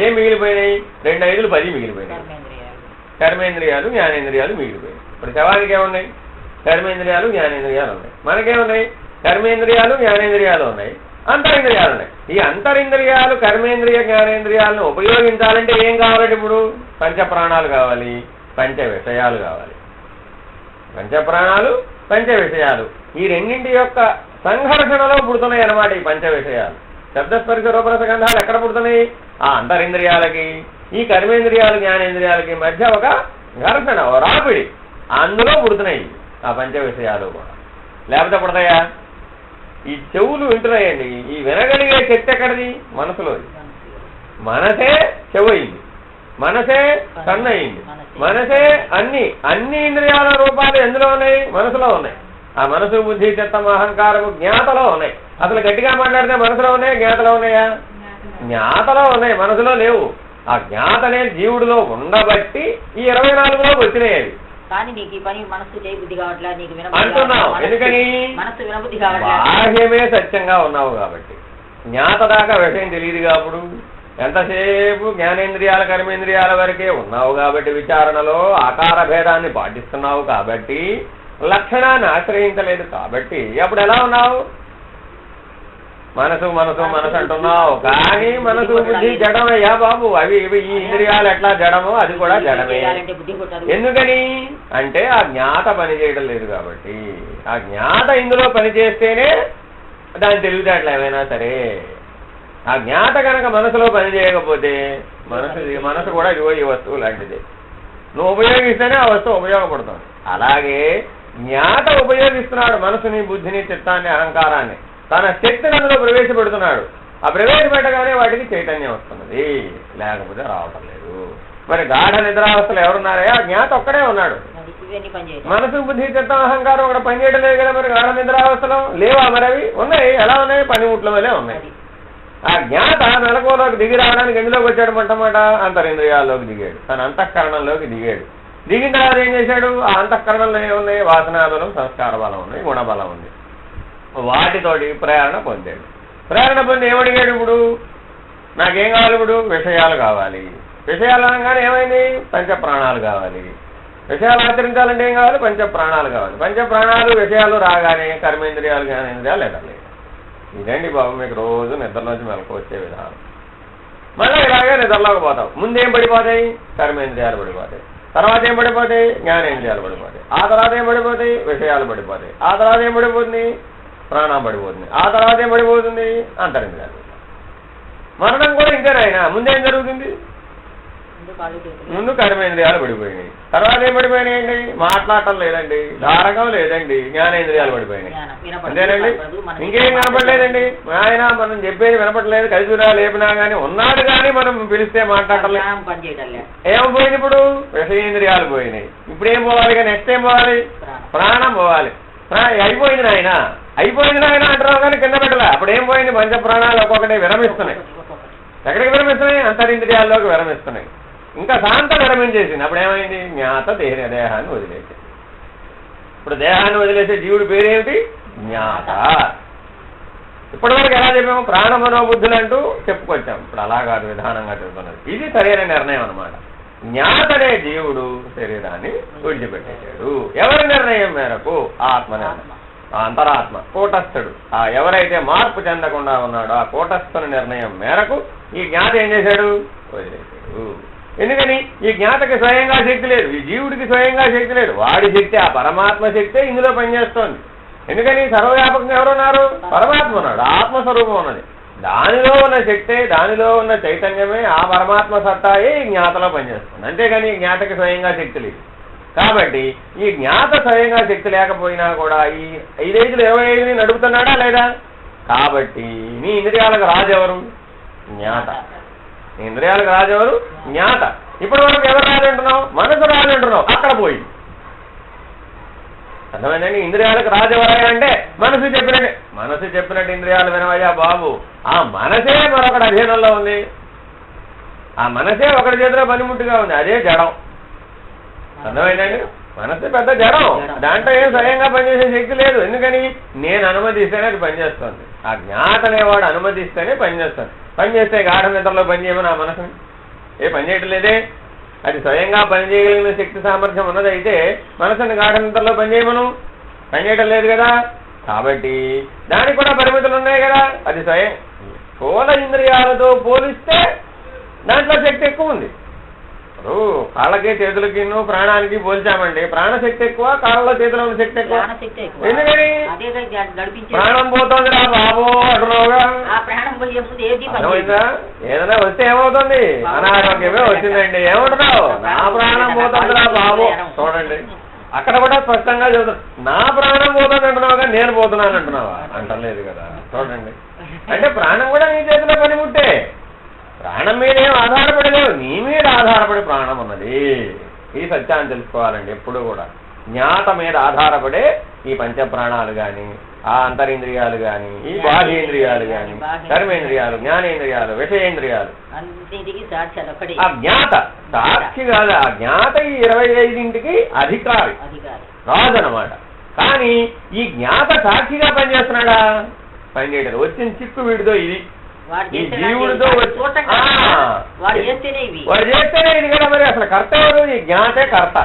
ఏం మిగిలిపోయినాయి? 2 5లు 10 మిగిలిపోయినాయి. కర్మేంద్రియాలు, జ్ఞానేంద్రియాలు మిగిలిపోయినాయి. ఇప్పుడు శవానికి ఏమున్నాయి? కర్మేంద్రియాలు, జ్ఞానేంద్రియాలు ఉన్నాయి. మనకేమున్నాయి? కర్మేంద్రియాలు, జ్ఞానేంద్రియాలు ఉన్నాయి, అంతరింద్రియాలు ఉన్నాయి. ఈ అంతరింద్రియాలు, కర్మేంద్రియ, జ్ఞానేంద్రియాలను ఉపయోగించాలంటే ఏం కావాలంటే ఇప్పుడు? పంచప్రాణాలు కావాలి, పంచ విషయాలు కావాలి. పంచప్రాణాలు, పంచ విషయాలు ఈ రెండింటి యొక్క సంఘర్షణలో పుడుతున్నాయి అన్నమాట ఈ పంచ విషయాలు. శబ్దస్పర్శ రూపరసగంధాలు ఎక్కడ పుడుతున్నాయి? ఆ అంతరింద్రియాలకి, ఈ కర్మేంద్రియాలు, జ్ఞానేంద్రియాలకి మధ్య ఒక ఘర్షణ, ఒక రాపిడి, అందులో పుడుతున్నాయి ఆ పంచ విషయాలు కూడా. లేకపోతే పుడతాయా? ఈ చెవులు వింటున్నాయండి. ఈ వినగలిగే శక్తి ఎక్కడిది? మనసులో. మనసే చెవు అయింది, మనసే కన్ను అయింది, మనసే అన్ని ఇంద్రియాల రూపాలు ఎందులో ఉన్నాయి? మనసులో ఉన్నాయి. ఆ మనసు, బుద్ధి, చిత్తం, అహంకారము జ్ఞాతలో ఉన్నాయి. అసలు గట్టిగా మాట్లాడితే మనసులో ఉన్నాయా, జ్ఞాతలో ఉన్నాయా? జ్ఞాతలో ఉన్నాయి, మనసులో లేవు. ఆ జ్ఞాత అనే జీవుడిలో ఉండబట్టి ఈ 24లో వచ్చినాయి అవి. కానీ నీకు ఈ పని మనసు చేయబుద్ధి కావట్లా, నీకు అంటున్నావు. ఎందుకని? మనసు వినబుద్ధి కావట్లా. బాహ్యమే సత్యంగా ఉన్నావు కాబట్టి. జ్ఞాత దాకా విషయం తెలియదు కాబట్టి ఎంతసేపు జ్ఞానేంద్రియాల, కర్మేంద్రియాల వరకే ఉన్నావు కాబట్టి, విచారణలో ఆకార భేదాన్ని పాటిస్తున్నావు కాబట్టి, లక్షణాన్ని ఆశ్రయించలేదు కాబట్టి అప్పుడు ఎలా ఉన్నావు? మనసు మనసు మనసు అంటున్నావు. కానీ మనసు, బుద్ధి జడమయ్యా బాబు. అవి ఇవి ఈ ఇంద్రియాలు ఎట్లా జడమో అది కూడా జడమే. ఎందుకని అంటే ఆ జ్ఞాత పనిచేయడం లేదు కాబట్టి. ఆ జ్ఞాత ఇందులో పనిచేస్తేనే దాని తెలివితేటలు ఏమైనా సరే. ఆ జ్ఞాత కనుక మనసులో పనిచేయకపోతే మనసు కూడా ఇదిగో ఈ వస్తువు లాంటిది. నువ్వు ఉపయోగిస్తేనే ఆ వస్తువు ఉపయోగపడుతుంది. అలాగే జ్ఞాత ఉపయోగిస్తున్నాడు మనసుని, బుద్ధిని, చిత్తాన్ని, అహంకారాన్ని, తన శక్తిని అందులో ప్రవేశపెడుతున్నాడు. ఆ ప్రవేశపెట్టగానే వాటికి చైతన్యం వస్తున్నది, లేకపోతే రావటం లేదు. మరి గాఢ నిద్రావస్థలు ఎవరున్నారయ్యా? జ్ఞాత ఒక్కడే ఉన్నాడు. మనసు బుద్ధి చిత్తం అహంకారం ఒకటి పనిచేయడం లేదు కదా. మరి గాఢ నిద్రావస్థలో లేవా? మరి అవి ఉన్నాయి. ఎలా ఉన్నాయి? పనిముట్ల వల్లే ఉన్నాయి. ఆ జ్ఞాత మెలకువలోకి దిగి రావడానికి ఎందులోకి వచ్చాడు? మొట్టమొదట అంతరింద్రియాల్లోకి దిగాడు, తన అంతఃకరణంలోకి దిగాడు. దిగిన తర్వాత ఏం చేశాడు? ఆ అంతఃకరణంలో ఏమున్నాయి? వాసనా బలం, సంస్కార బలం ఉంది, గుణబలం ఉంది. వాటితోటి ప్రేరణ పొందాడు. ప్రేరణ పొంది ఏమడిగాడు? ఇప్పుడు నాకేం కావాలి? ఇప్పుడు విషయాలు కావాలి. విషయాలు అనగానే ఏమైంది? పంచప్రాణాలు కావాలి. విషయాలు ఆచరించాలంటే ఏం కావాలి? పంచప్రాణాలు కావాలి. పంచప్రాణాలు విషయాలు రాగానే కర్మేంద్రియాలు, జ్ఞానేంద్రియాలు ఎదగలేదు. ఇదండి బాబు మీకు రోజు నిద్రలోంచి మెలకు వచ్చే విధానం. మళ్ళీ ఇలాగే నిద్రలోకి పోతాం. ముందేం పడిపోతాయి? కర్మేంద్రియాలు పడిపోతాయి. తర్వాత ఏం పడిపోతాయి? జ్ఞానేంద్రియాలు పడిపోతాయి. ఆ తర్వాత ఏం పడిపోతాయి? విషయాలు పడిపోతాయి. ఆ తర్వాత ఏం పడిపోతుంది? ప్రాణం పడిపోతుంది. ఆ తర్వాత ఏం పడిపోతుంది? అంతరింద్రియాలు. మరణం కూడా ఇంతేనాయన. ముందేం జరుగుతుంది? ముందు కర్మేంద్రియాలు పడిపోయినాయి. తర్వాత ఏం పడిపోయినాయండి? మాట్లాడటం లేదండి, ధారకం లేదండి, జ్ఞానేంద్రియాలు పడిపోయినాయి. అంతేనండి, ఇంకేం కనపడలేదండి. ఆయన మనం చెప్పేది వినపడలేదు. కలిసిరా లేపినా కానీ ఉన్నాడు, కానీ మనం పిలిస్తే మాట్లాడటం లేదు. ఏమైపోయింది? ఇప్పుడు విషయేంద్రియాలు పోయినాయి. ఇప్పుడు ఏం పోవాలి? కానీ నెక్స్ట్ ఏం పోవాలి? ప్రాణం పోవాలి. అయిపోయింది నాయన, అయిపోయింది నాయన అంటున్నావు కానీ కింద పెట్టలే. అప్పుడు ఏం పోయింది? పంచ ప్రాణాలు ఒక్కొక్కటి విరమిస్తున్నాయి. ఎక్కడికి విరమిస్తున్నాయి? అంతరింద్రియాల్లోకి విరమిస్తున్నాయి. ఇంకా శాంత విరమించేసింది. అప్పుడు ఏమైంది? జ్ఞాత దేహాన్ని వదిలేసి. ఇప్పుడు దేహాన్ని వదిలేసే జీవుడి పేరేమిటి? జ్ఞాత. ఇప్పటివరకు ఎలా చెప్పాము? ప్రాణ మనోబుద్ధులు అంటూ చెప్పుకొచ్చాం. ఇప్పుడు అలా కాదు, విధానంగా చెబుతున్నది. ఇది సరైన నిర్ణయం అన్నమాట. జ్ఞాతనే జీవుడు శరీరాన్ని విడిచిపెట్టేశాడు. ఎవరి నిర్ణయం మేరకు? ఆత్మ నిర్ణయం. అంతరాత్మ కూటస్థుడు, ఆ ఎవరైతే మార్పు చెందకుండా ఉన్నాడో ఆ కూటస్థుని నిర్ణయం మేరకు ఈ జ్ఞాత ఏం చేశాడు? వదిలేశాడు. ఎందుకని? ఈ జ్ఞాతకి స్వయంగా శక్తి లేదు, ఈ జీవుడికి స్వయంగా శక్తి లేదు. వాడి శక్తి, ఆ పరమాత్మ శక్తే ఇందులో పనిచేస్తోంది. ఎందుకని? సర్వవ్యాపకంగా ఎవరున్నారు? పరమాత్మ ఉన్నాడు, ఆత్మస్వరూపం ఉన్నది. దానిలో ఉన్న శక్తే, దానిలో ఉన్న చైతన్యమే, ఆ పరమాత్మ సత్తాయే ఈ జ్ఞాతలో పనిచేస్తుంది. అంతేగాని ఈ జ్ఞాతకి స్వయంగా శక్తి లేదు. కాబట్టి ఈ జ్ఞాత స్వయంగా శక్తి లేకపోయినా కూడా ఈ 5-25 నడుపుతున్నాడా లేదా? కాబట్టి నీ ఇంద్రియాలకు రాజెవరు? జ్ఞాత. నీ ఇంద్రియాలకు రాజెవరు? జ్ఞాత. ఇప్పటి వరకు ఎవరు రాజంటున్నావు? మనసు రాజంటున్నావు. అక్కడ పోయి అర్థమైందండి. ఇంద్రియాలకు రాజెవరయ్యా అంటే మనసు చెప్పినట్టే. మనసు చెప్పినట్టు ఇంద్రియాలు వినవయ్యా బాబు. ఆ మనసే మరొకటి అధీనంలో ఉంది. ఆ మనసే ఒకటి చేతిలో పనిముట్టుగా ఉంది. అదే జడం. అర్థమైందండి. మనసు పెద్ద జడం, దాంట్లో ఏం స్వయంగా పనిచేసే శక్తి లేదు. ఎందుకని? నేను అనుమతిస్తేనే అది పనిచేస్తుంది. ఆ జ్ఞాత అనేవాడు అనుమతిస్తేనే పనిచేస్తుంది. పనిచేస్తే గాఢ నిద్రలో పనిచేయమని ఆ మనసుని పనిచేయటం లేదే. అది స్వయంగా పనిచేయగలిగిన శక్తి సామర్థ్యం ఉన్నదైతే మనసుని గాఢ నిద్రలో పనిచేయమను, పనిచేయటం లేదు కదా. కాబట్టి దానికి కూడా పరిమితులు ఉన్నాయి కదా. అది స్వయం స్థూల ఇంద్రియాలతో పోలిస్తే దాంట్లో శక్తి ఎక్కువ ఉంది. ఇప్పుడు కాళ్ళకి చేతులకి ప్రాణానికి పోల్చామండి, ప్రాణశక్తి ఎక్కువ, కాళ్ళలో చేతుల ఉన్న శక్తి ఎక్కువ. ఎందుకని? ప్రాణం పోతుంది రా బాబు అంటున్నావుగా. ఏదైనా వస్తే ఏమవుతుంది? అనారోగ్యమే వచ్చిందండి. ఏమంటున్నావు? నా ప్రాణం పోతుంది రా బాబు. చూడండి, అక్కడ కూడా స్పష్టంగా చెబుతున్నా. నా ప్రాణం పోతుంది అంటున్నావుగా, నేను పోతున్నాను అంటున్నావా? అంటలేదు కదా. చూడండి, అంటే ప్రాణం కూడా నీ చేతిలో పనిముట్టే. ప్రాణం మీద ఏం ఆధారపడలేవు, నీ మీద ఆధారపడి ప్రాణం ఉన్నది. ఈ సత్యాన్ని తెలుసుకోవాలండి. ఎప్పుడు కూడా జ్ఞాత మీద ఆధారపడే ఈ పంచప్రాణాలు కానీ, ఆ అంతరింద్రియాలు కానీ, ఈ బాహ్యేంద్రియాలు కానీ, కర్మేంద్రియాలు, జ్ఞానేంద్రియాలు, విషయేంద్రియాలు, ఆ జ్ఞాత సాక్షి కాదు. ఆ జ్ఞాత ఈ 25కి అధికారి, రాజు అన్నమాట. కానీ ఈ జ్ఞాత సాక్షిగా పనిచేస్తున్నాడా? పనిచేయటం. వచ్చిన చిక్కు వీడితో ఇది. ఈ జీవుడితో వాడు చేస్తేనే ఇది కదా. మరి అసలు కర్త ఎవరు? ఈ జ్ఞాతే కర్త.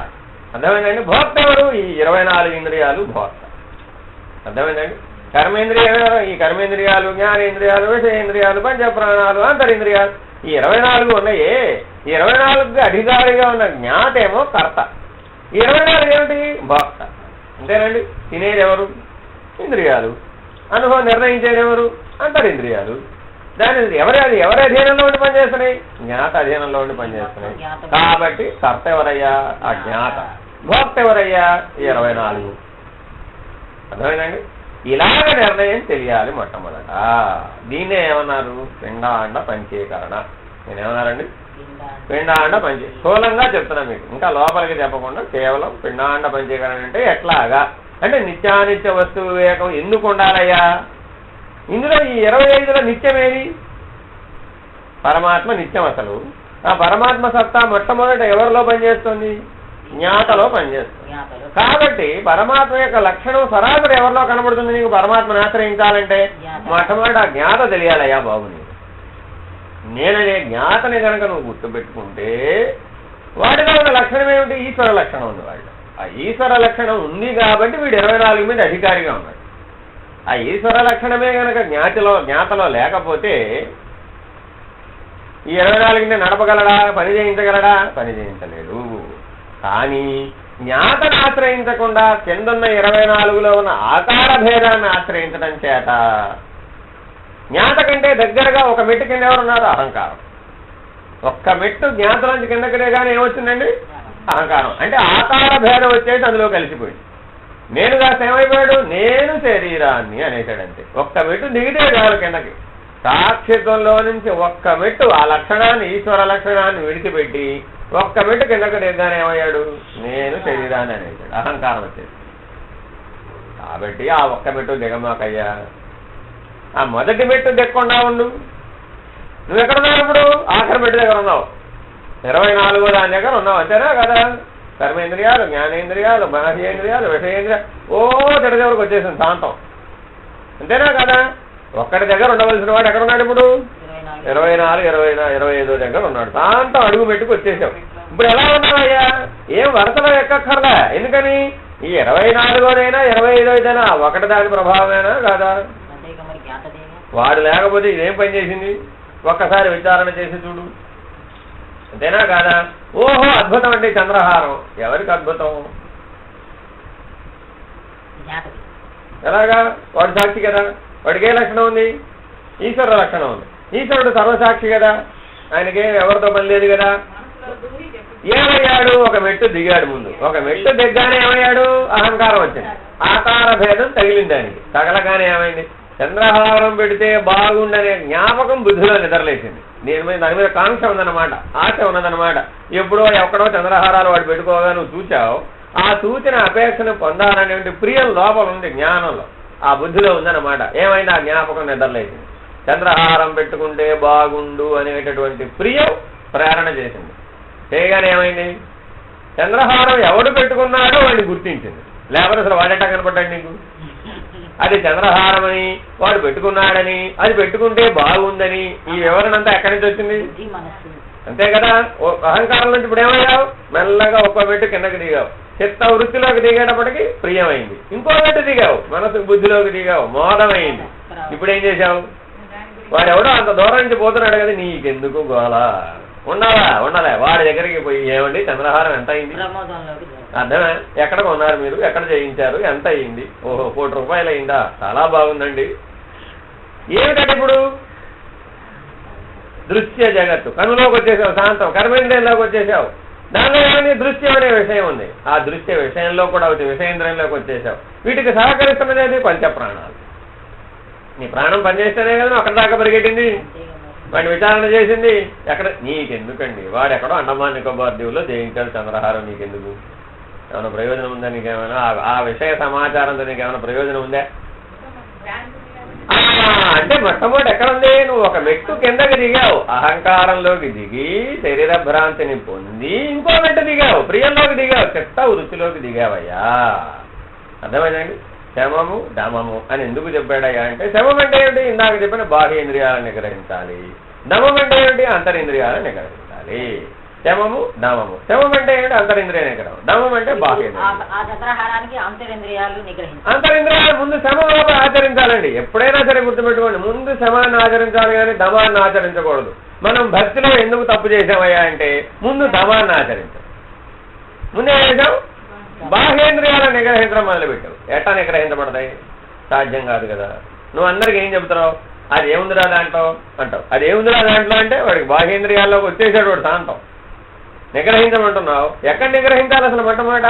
అర్థమైందండి. భోక్త ఎవరు? ఈ 24 ఇంద్రియాలు భోక్త. అర్థమైందండి. కర్మేంద్రియాలు, ఈ కర్మేంద్రియాలు, జ్ఞానేంద్రియాలు, విషయేంద్రియాలు, పంచప్రాణాలు, అంతరింద్రియాలు, ఈ 24 ఉన్నాయే. ఈ 24కి అధికారిగా ఉన్న జ్ఞాతేమో కర్త. ఈ 24 ఏమిటి? భోక్త. అంతేనండి. తినేది ఎవరు? ఇంద్రియాలు. అనుభవం నిర్ణయించేది ఎవరు? అంతరింద్రియాలు. దాని ఎవరి అధీనంలో ఉండి పనిచేస్తున్నాయి? జ్ఞాత అధీనంలో ఉండి పనిచేస్తున్నాయి. కాబట్టి కర్త ఎవరయ్యా? ఆ జ్ఞాత. భోక్త ఎవరయ్యా? ఈ 24. అర్థమైందండి. ఇలాగ నిర్ణయం తెలియాలి మొట్టమొదట. దీన్నే ఏమన్నారు? పిండాండ పంచీకరణ. నేనేమన్నారండి? పిండాండ పంచీ స్థూలంగా చెప్తున్నా మీకు, ఇంకా లోపలికి చెప్పకుండా కేవలం పిండాండ పంచీకరణ అంటే ఎట్లాగా అంటే నిత్యానిత్య వస్తువు వివేకం ఎందుకు ఉండాలయ్యా? ఇందులో ఈ 25లో నిత్యమేది? పరమాత్మ నిత్యం. అసలు ఆ పరమాత్మ సత్తా మొట్టమొదట ఎవరిలో పనిచేస్తుంది? జ్ఞాతలో పనిచేస్తుంది. కాబట్టి పరమాత్మ యొక్క లక్షణం సరాసరి ఎవరిలో కనబడుతుంది? నీకు పరమాత్మను ఆశ్రయించాలంటే మొట్టమొదట ఆ జ్ఞాత తెలియాలయ్యా బాబు. నేననే జ్ఞాతని కనుక నువ్వు గుర్తుపెట్టుకుంటే వాడిలో ఉన్న లక్షణం ఏమిటి? ఈశ్వర లక్షణం ఉంది వాళ్ళు. ఆ ఈశ్వర లక్షణం ఉంది కాబట్టి వీడు 24 మీద అధికారిగా ఉన్నాడు. ఆ ఈశ్వర లక్షణమే కనుక జ్ఞాతలో లేకపోతే ఈ 24 నడపగలడా? పని చేయించగలడా? పని చేయించలేడు. కానీ జ్ఞాతను ఆశ్రయించకుండా కిందన్న 24లో ఉన్న ఆకార భేదాన్ని ఆశ్రయించడం చేత జ్ఞాత కంటే దగ్గరగా ఒక మెట్టు కింద ఎవరున్నారు? అహంకారం. ఒక్క మెట్టు జ్ఞాతలోంచి కిందకిడే కానీ ఏమొచ్చిందండి? అహంకారం. అంటే ఆకార భేదం వచ్చేసి అందులో కలిసిపోయింది. నేను కాస్త ఏమైపోయాడు? నేను శరీరాన్ని అనేసాడంతే. ఒక్క మెట్టు దిగితే చాలు కిందకి. సాక్షిత్వంలో నుంచి ఒక్క మెట్టు ఆ లక్షణాన్ని, ఈశ్వర లక్షణాన్ని విడిచిపెట్టి ఒక్క మెట్టు కిందకి దిగ్గానే ఏమయ్యాడు? నేను శరీరాన్ని అనేసాడు. అహంకారం వచ్చేది. కాబట్టి ఆ ఒక్క మెట్టు దిగమాకయ్యా. ఆ మొదటి మెట్టు దిక్కుండా ఉండు. నువ్వు ఎక్కడున్నావు ఇప్పుడు? ఆఖరి మెట్టు దగ్గర ఉన్నావు. 24వ దాని దగ్గర ఉన్నావు, అంతేనా కదా? కర్మేంద్రియాలు, జ్ఞానేంద్రియాలు, బాహ్యేంద్రియాలు, విషయేంద్రియాలు చెడు దగ్గరకు వచ్చేసింది శాంతం, అంతేనా కదా? ఒక్కడి దగ్గర ఉండవలసిన వాడు ఎక్కడున్నాడు ఇప్పుడు? 24, 25 దగ్గర ఉన్నాడు. శాంతం అడుగు పెట్టుకు వచ్చేసావు. ఇప్పుడు ఎలా ఉన్నావయ్యా? ఏం వరుసలో ఎక్కక్కర్లా. ఎందుకని? ఈ 24దైనా 25దైనా ఒకటి దాని ప్రభావమేనా కాదా? వాడు లేకపోతే ఇదేం పని చేసింది? ఒక్కసారి విచారణ చేసి చూడు, అంతేనా కాదా? ఓహో అద్భుతం అండి చంద్రహారం. ఎవరికి అద్భుతం? ఎలాగా? వాడు సాక్షి కదా. వాడికి ఏ లక్షణం ఉంది? ఈశ్వర లక్షణం ఉంది. ఈశ్వరుడు సర్వసాక్షి కదా, ఆయనకే ఎవరితో పని లేదు కదా. ఏమయ్యాడు? ఒక మెట్టు దిగాడు. ముందు ఒక మెట్టు దిగ్గానే ఏమయ్యాడు? అహంకారం వచ్చింది. ఆకార భేదం తగిలింది ఆయనకి. తగలగానే ఏమైంది? చంద్రహారం పెడితే బాగుండనే జ్ఞాపకం బుద్ధిలో నిద్రలేసింది. దాని మీద కాంక్ష ఉందన్నమాట, ఆశ ఉన్నదన్నమాట. ఎప్పుడో ఎక్కడో చంద్రహారాలు వాడు పెట్టుకోగా నువ్వు చూచావు. ఆ సూచన అపేక్షను పొందాలనేటువంటి ప్రియం లోపల ఉంది, జ్ఞానంలో, ఆ బుద్ధిలో ఉందన్నమాట. ఏమైంది? ఆ జ్ఞాపకం నిద్రలేసింది. చంద్రహారం పెట్టుకుంటే బాగుండు అనేటటువంటి ప్రియం ప్రేరణ చేసింది. చేయగానే ఏమైంది? చంద్రహారం ఎవడు పెట్టుకున్నాడో వాడిని గుర్తించింది. లేకపోతే అసలు వాడేటా కనపడ్డాడు నీకు? అది చంద్రహారం అని, వాడు పెట్టుకున్నాడని, అది పెట్టుకుంటే బాగుందని ఈ వివరణ అంతా ఎక్కడి నుంచి వచ్చింది? అంతే కదా. అహంకారం నుంచి ఇప్పుడు ఏమయ్యావు? మెల్లగా ఒక్కో మెట్టు కిందకి దిగావు. చిత్త వృత్తిలోకి దిగేటప్పటికి ప్రియమైంది. ఇంకో మెట్టు దిగావు, మనసు బుద్ధిలోకి దిగావు, మోదమైంది. ఇప్పుడు ఏం చేశావు? వాడెవడో అంత దూరం నుంచి పోతున్నాడు కదా, నీకెందుకు గోలా? ఉండాలే వాడి దగ్గరికి పోయి, ఏమండి చంద్రహారం ఎంత అయింది? అర్థమే? ఎక్కడ కొన్నారు మీరు? ఎక్కడ చేయించారు? ఎంత అయింది? ఓహో 1 కోటి రూపాయలు అయిందా? చాలా బాగుందండి. ఏమిటంటే ఇప్పుడు దృశ్య జగత్తు కనులోకి వచ్చేసావు, శాంతం కర్మేంద్రియంలోకి వచ్చేసావు. దానిలో ఏమైంది? దృశ్యం అనే విషయం ఉంది. ఆ దృశ్య విషయంలో కూడా వచ్చి విషయేంద్రియంలోకి వచ్చేసావు. వీటికి సహకరిస్తున్నది పంచప్రాణాలు. నీ ప్రాణం పనిచేస్తేనే కదా అక్కడ దాకా పరిగెట్టింది, వాడిని విచారణ చేసింది. ఎక్కడ? నీకెందుకండి? వాడు ఎక్కడో అండమాన్ నికోబార్ దీవులో జయించాడు చంద్రహారం. నీకెందుకు? ఏమైనా ప్రయోజనం ఉందా? నీకేమైనా ఆ విషయ సమాచారంతో నీకేమైనా ప్రయోజనం ఉందా? అంటే మొట్టమొదటి ఎక్కడ ఉంది? నువ్వు ఒక మెట్టు కిందకి దిగావు, అహంకారంలోకి దిగి శరీర భ్రాంతిని పొంది ఇంకో మెట్టు దిగావు, ప్రియంలోకి దిగావు, చిత్త వృత్తిలోకి దిగావయ్యా. అర్థమైందండి? శమము దమము అని ఎందుకు చెప్పాడయ్యా అంటే, శమం అంటే ఏమిటి? ఇందాక చెప్పిన బాహ్యేంద్రియాలను నిగ్రహించాలి. దమం అంటే ఏమిటి? అంతరింద్రియాలను నిగ్రహించాలి. శమము దమము. శమం అంటే ఏమిటి? అంతరింద్రియ నిగ్రహం. దమం అంటే బాహ్యేంద్రియాలు. అంతరింద్రియాలు ముందు శమలోపల ఆచరించాలండి. ఎప్పుడైనా సరే గుర్తుపెట్టుకోండి, ముందు శమాన్ని ఆచరించాలి కానీ దమాన్ని ఆచరించకూడదు. మనం భక్తిలో ఎందుకు తప్పు చేసామయ్యా అంటే, ముందు దమాన్ని ఆచరించాం. ముందే చేసాం, బాహ్యేంద్రియాలను నిగ్రహించడం మొదలుపెట్టావు. ఎట్టా నిగ్రహించబడతాయి? సాధ్యం కాదు కదా. నువ్వు అందరికి ఏం చెబుతున్నావు? అది ఏముందిరా దాంట్లో అంటావు. అది ఏముందిరా దాంట్లో అంటే వాడికి బాహ్యేంద్రియాల్లోకి వచ్చేసాడు వాడు శాంతం. నిగ్రహించమంటున్నావు. ఎక్కడ నిగ్రహించాలి అసలు మొట్టమొదట?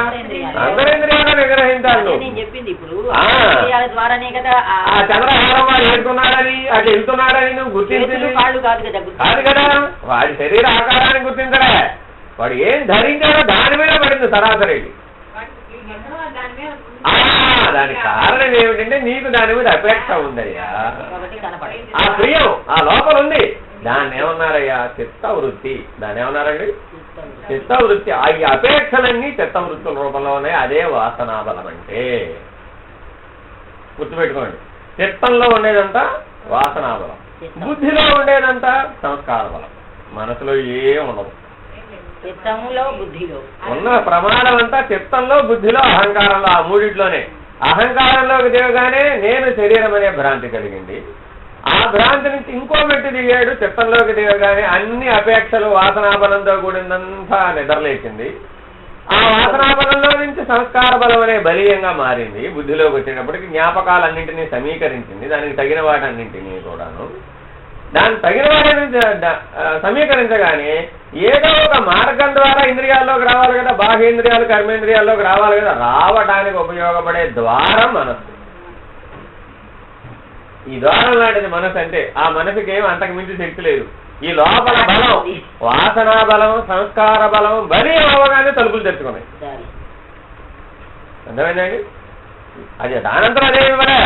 అంతరింద్రియాలు నిగ్రహించాలి నువ్వు. ఆ చంద్రహారం వాడు వెళ్తున్నాడని అటు వెళ్తున్నాడని నువ్వు గుర్తించింది కాదు కదా. వాడి శరీర ఆకారాన్ని గుర్తించడే, వాడు ఏం ధరించాడో దాని మీద పడింది సరాసరి. దానికి కారణం ఏమిటంటే నీకు దాని మీద అపేక్ష ఉందయ్యా, ఆ ప్రియం ఆ లోపల ఉంది. దాన్ని ఏమన్నారయ్యా? చిత్తవృత్తి. దాన్ని ఏమన్నారండి? చిత్తవృత్తి. ఆ ఈ అపేక్షలన్నీ చిత్తవృత్తుల రూపంలో ఉన్నాయి. అదే వాసనాబలం అంటే. గుర్తుపెట్టుకోండి, చిత్తంలో ఉండేదంతా వాసనాబలం, బుద్ధిలో ఉండేదంతా సంస్కార బలం. మనసులో ఏం ఉండదు. ఉన్న ప్రమాదం అంతా చిత్తంలో, బుద్ధిలో, అహంకారంలో, ఆ మూడిట్లోనే. అహంకారంలోకి దిగగానే నేను శరీరం అనే భ్రాంతి కలిగింది. ఆ భ్రాంతి నుంచి ఇంకో మెట్టు దిగాడు. చిత్తంలోకి దిగగానే అన్ని అపేక్షలు వాసనాబలంతో కూడిందంతా నిద్రలేచింది. ఆ వాసనాబలంలో నుంచి సంస్కార బలం అనే బలీయంగా మారింది. బుద్ధిలోకి వచ్చేటప్పటికి జ్ఞాపకాలన్నింటినీ సమీకరించింది, దానికి తగిన వాటన్నింటినీ కూడాను. దాన్ని తగిన వాటిని సమీకరించగానే ఏదో ఒక మార్గం ద్వారా ఇంద్రియాల్లోకి రావాలి కదా. బాహ్యేంద్రియాలు కర్మేంద్రియాల్లోకి రావాలి కదా. రావడానికి ఉపయోగపడే ద్వారం మనస్సు. ఈ ద్వారం లాంటిది మనసు. అంటే ఆ మనసుకి ఏమి అంతకు మించి శక్తి లేదు. ఈ లోపల బలం, వాసనా బలం, సంస్కార బలం బలి అవగానే తలుపులు తెచ్చుకున్నాయి. అర్థమైందండి? అదే దానంతరం అదే ఇవ్వలే.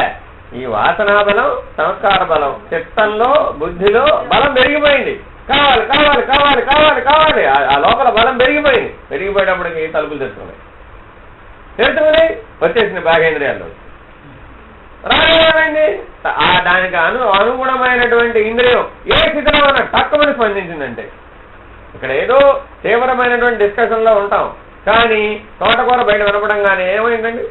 ఈ వాసనా బలం, సంస్కార బలం చిత్తంలో, బుద్ధిలో బలం పెరిగిపోయింది. కావాలి కావాలి కావాలి కావాలి కావాలి. ఆ లోపల బలం పెరిగిపోయింది. పెరిగిపోయేటప్పటికి తలుపులు తెచ్చుకున్నాయి. వచ్చేసింది బాహేంద్రియాల్లో. రాలేదండి. దానికి అనుగుణమైనటువంటి ఇంద్రియం ఏ స్థితిలో ఉన్న తక్కువని స్పందించిందంటే, ఇక్కడ ఏదో తీవ్రమైనటువంటి డిస్కషన్ లో ఉంటాం, కానీ తోటకూర బయట వినపడంగానే ఏమైందండి?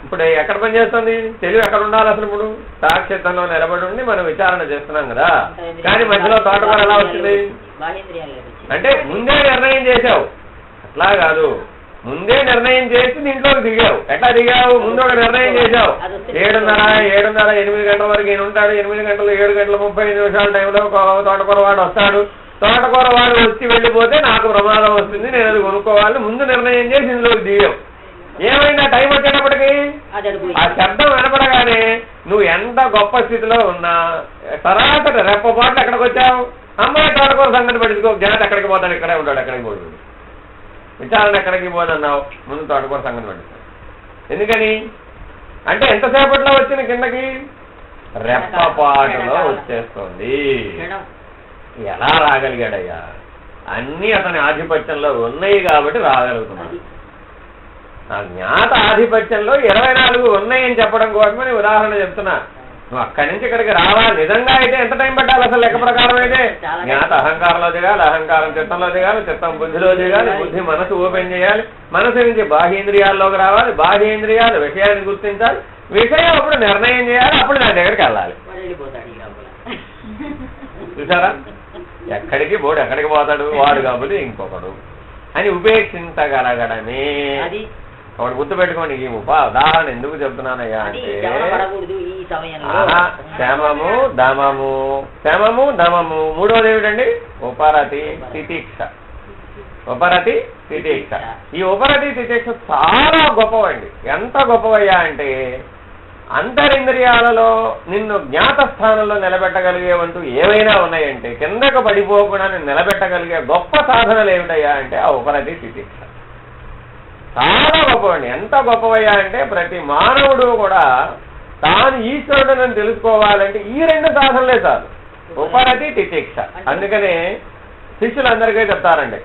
ఇప్పుడు ఎక్కడ పనిచేస్తుంది? తెలివి ఎక్కడ ఉండాలి అసలు? ఇప్పుడు సాక్షిత్వంలో నిలబడి ఉండి మనం విచారణ చేస్తున్నాం కదా. కానీ మధ్యలో తోటకూర ఎలా వచ్చింది అంటే ముందే నిర్ణయం చేశావు. అట్లా కాదు, ముందే నిర్ణయం చేసి దీంట్లోకి దిగావు. ఎట్లా దిగావు? ముందు ఒక నిర్ణయం చేశావు. 7:30 8 గంటల వరకు ఈయన ఉంటాడు. 8 గంటలు 7 గంటల 35 నిమిషాల టైంలో తోటకూర వాడు వస్తాడు. తోటకూర వాడు వచ్చి వెళ్ళిపోతే నాకు ప్రమాదం వస్తుంది, నేను అది కొనుక్కోవాలి. ముందు నిర్ణయం చేసి ఇందులోకి దిగావు. ఏమైనా టైం వచ్చేటప్పటికి ఆ శబ్దం వినపడగానే నువ్వు ఎంత గొప్ప స్థితిలో ఉన్నా సరాసరి రెప్పపాట్లు ఎక్కడికి వచ్చావు? అమ్మాయి తోటకూర సంగతి పట్టించుకో. జనత ఎక్కడికి పోతాడు? ఇక్కడే ఉంటాడు. ఎక్కడికి పోతుంది? విచారణ ఎక్కడికి పోదన్నావు? ముందు తోటకూర సంగతి పట్టిస్తావు. ఎందుకని అంటే ఎంతసేపట్లో వచ్చిన కిందకి? రెప్పపాటులో వచ్చేస్తుంది. ఎలా రాగలిగాడయ్యా? అన్నీ అతని ఆధిపత్యంలో ఉన్నాయి కాబట్టి రాగలుగుతున్నాడు. ఆ జ్ఞాత ఆధిపత్యంలో 24 ఉన్నాయని చెప్పడం కోసమని ఉదాహరణ చెప్తున్నా. నువ్వు అక్కడి నుంచి ఇక్కడికి రావాలి. నిజంగా అయితే ఎంత టైం పట్టాలి అసలు? లెక్క ప్రకారం అయితే జ్ఞాత అహంకారంలో దిగాలి, అహంకారం చిత్తంలో దిగాలి, చిత్తం బుద్ధిలో దిగాలి, బుద్ధి మనసు ఓపెన్ చేయాలి, మనసు నుంచి బాహ్యేంద్రియాల్లోకి రావాలి, బాహ్యేంద్రియాలు విషయాన్ని గుర్తించాలి, విషయం అప్పుడు నిర్ణయం చేయాలి, అప్పుడు నా దగ్గరికి వెళ్ళాలి. చూసారా? ఎక్కడికి బోర్డు ఎక్కడికి పోతాడు వాడు కాబట్టి ఇంకొకడు అని ఉపేక్షించగలగడమే. ఒకటి గుర్తుపెట్టుకోండి. ఈ ఉదాహరణ ఎందుకు చెప్తున్నానయ్యా అంటే శమము దమము, శమము దమము. మూడోది ఏమిటండి? ఉపరతి తితిక్ష. ఉపరతి తితిక్ష. ఈ ఉపరతి తితిక్ష చాలా గొప్పవండి. ఎంత గొప్పవయ్యా అంటే అంతరింద్రియాలలో నిన్ను జ్ఞాత స్థానంలో నిలబెట్టగలిగేవంటూ ఏవైనా ఉన్నాయంటే, కిందకు పడిపోకుండా నిలబెట్టగలిగే గొప్ప సాధనలు ఏమిటయ్యా అంటే ఆ ఉపరతి తితిక్ష. చాలా గొప్పవండి. ఎంత గొప్పవయ్యా అంటే ప్రతి మానవుడు కూడా తాను ఈశ్వరుడుని తెలుసుకోవాలంటే ఈ 2 సాధనలే చాలు, ఉపరతి తితిక్ష. అందుకనే శిష్యులందరికీ చెప్తారండి,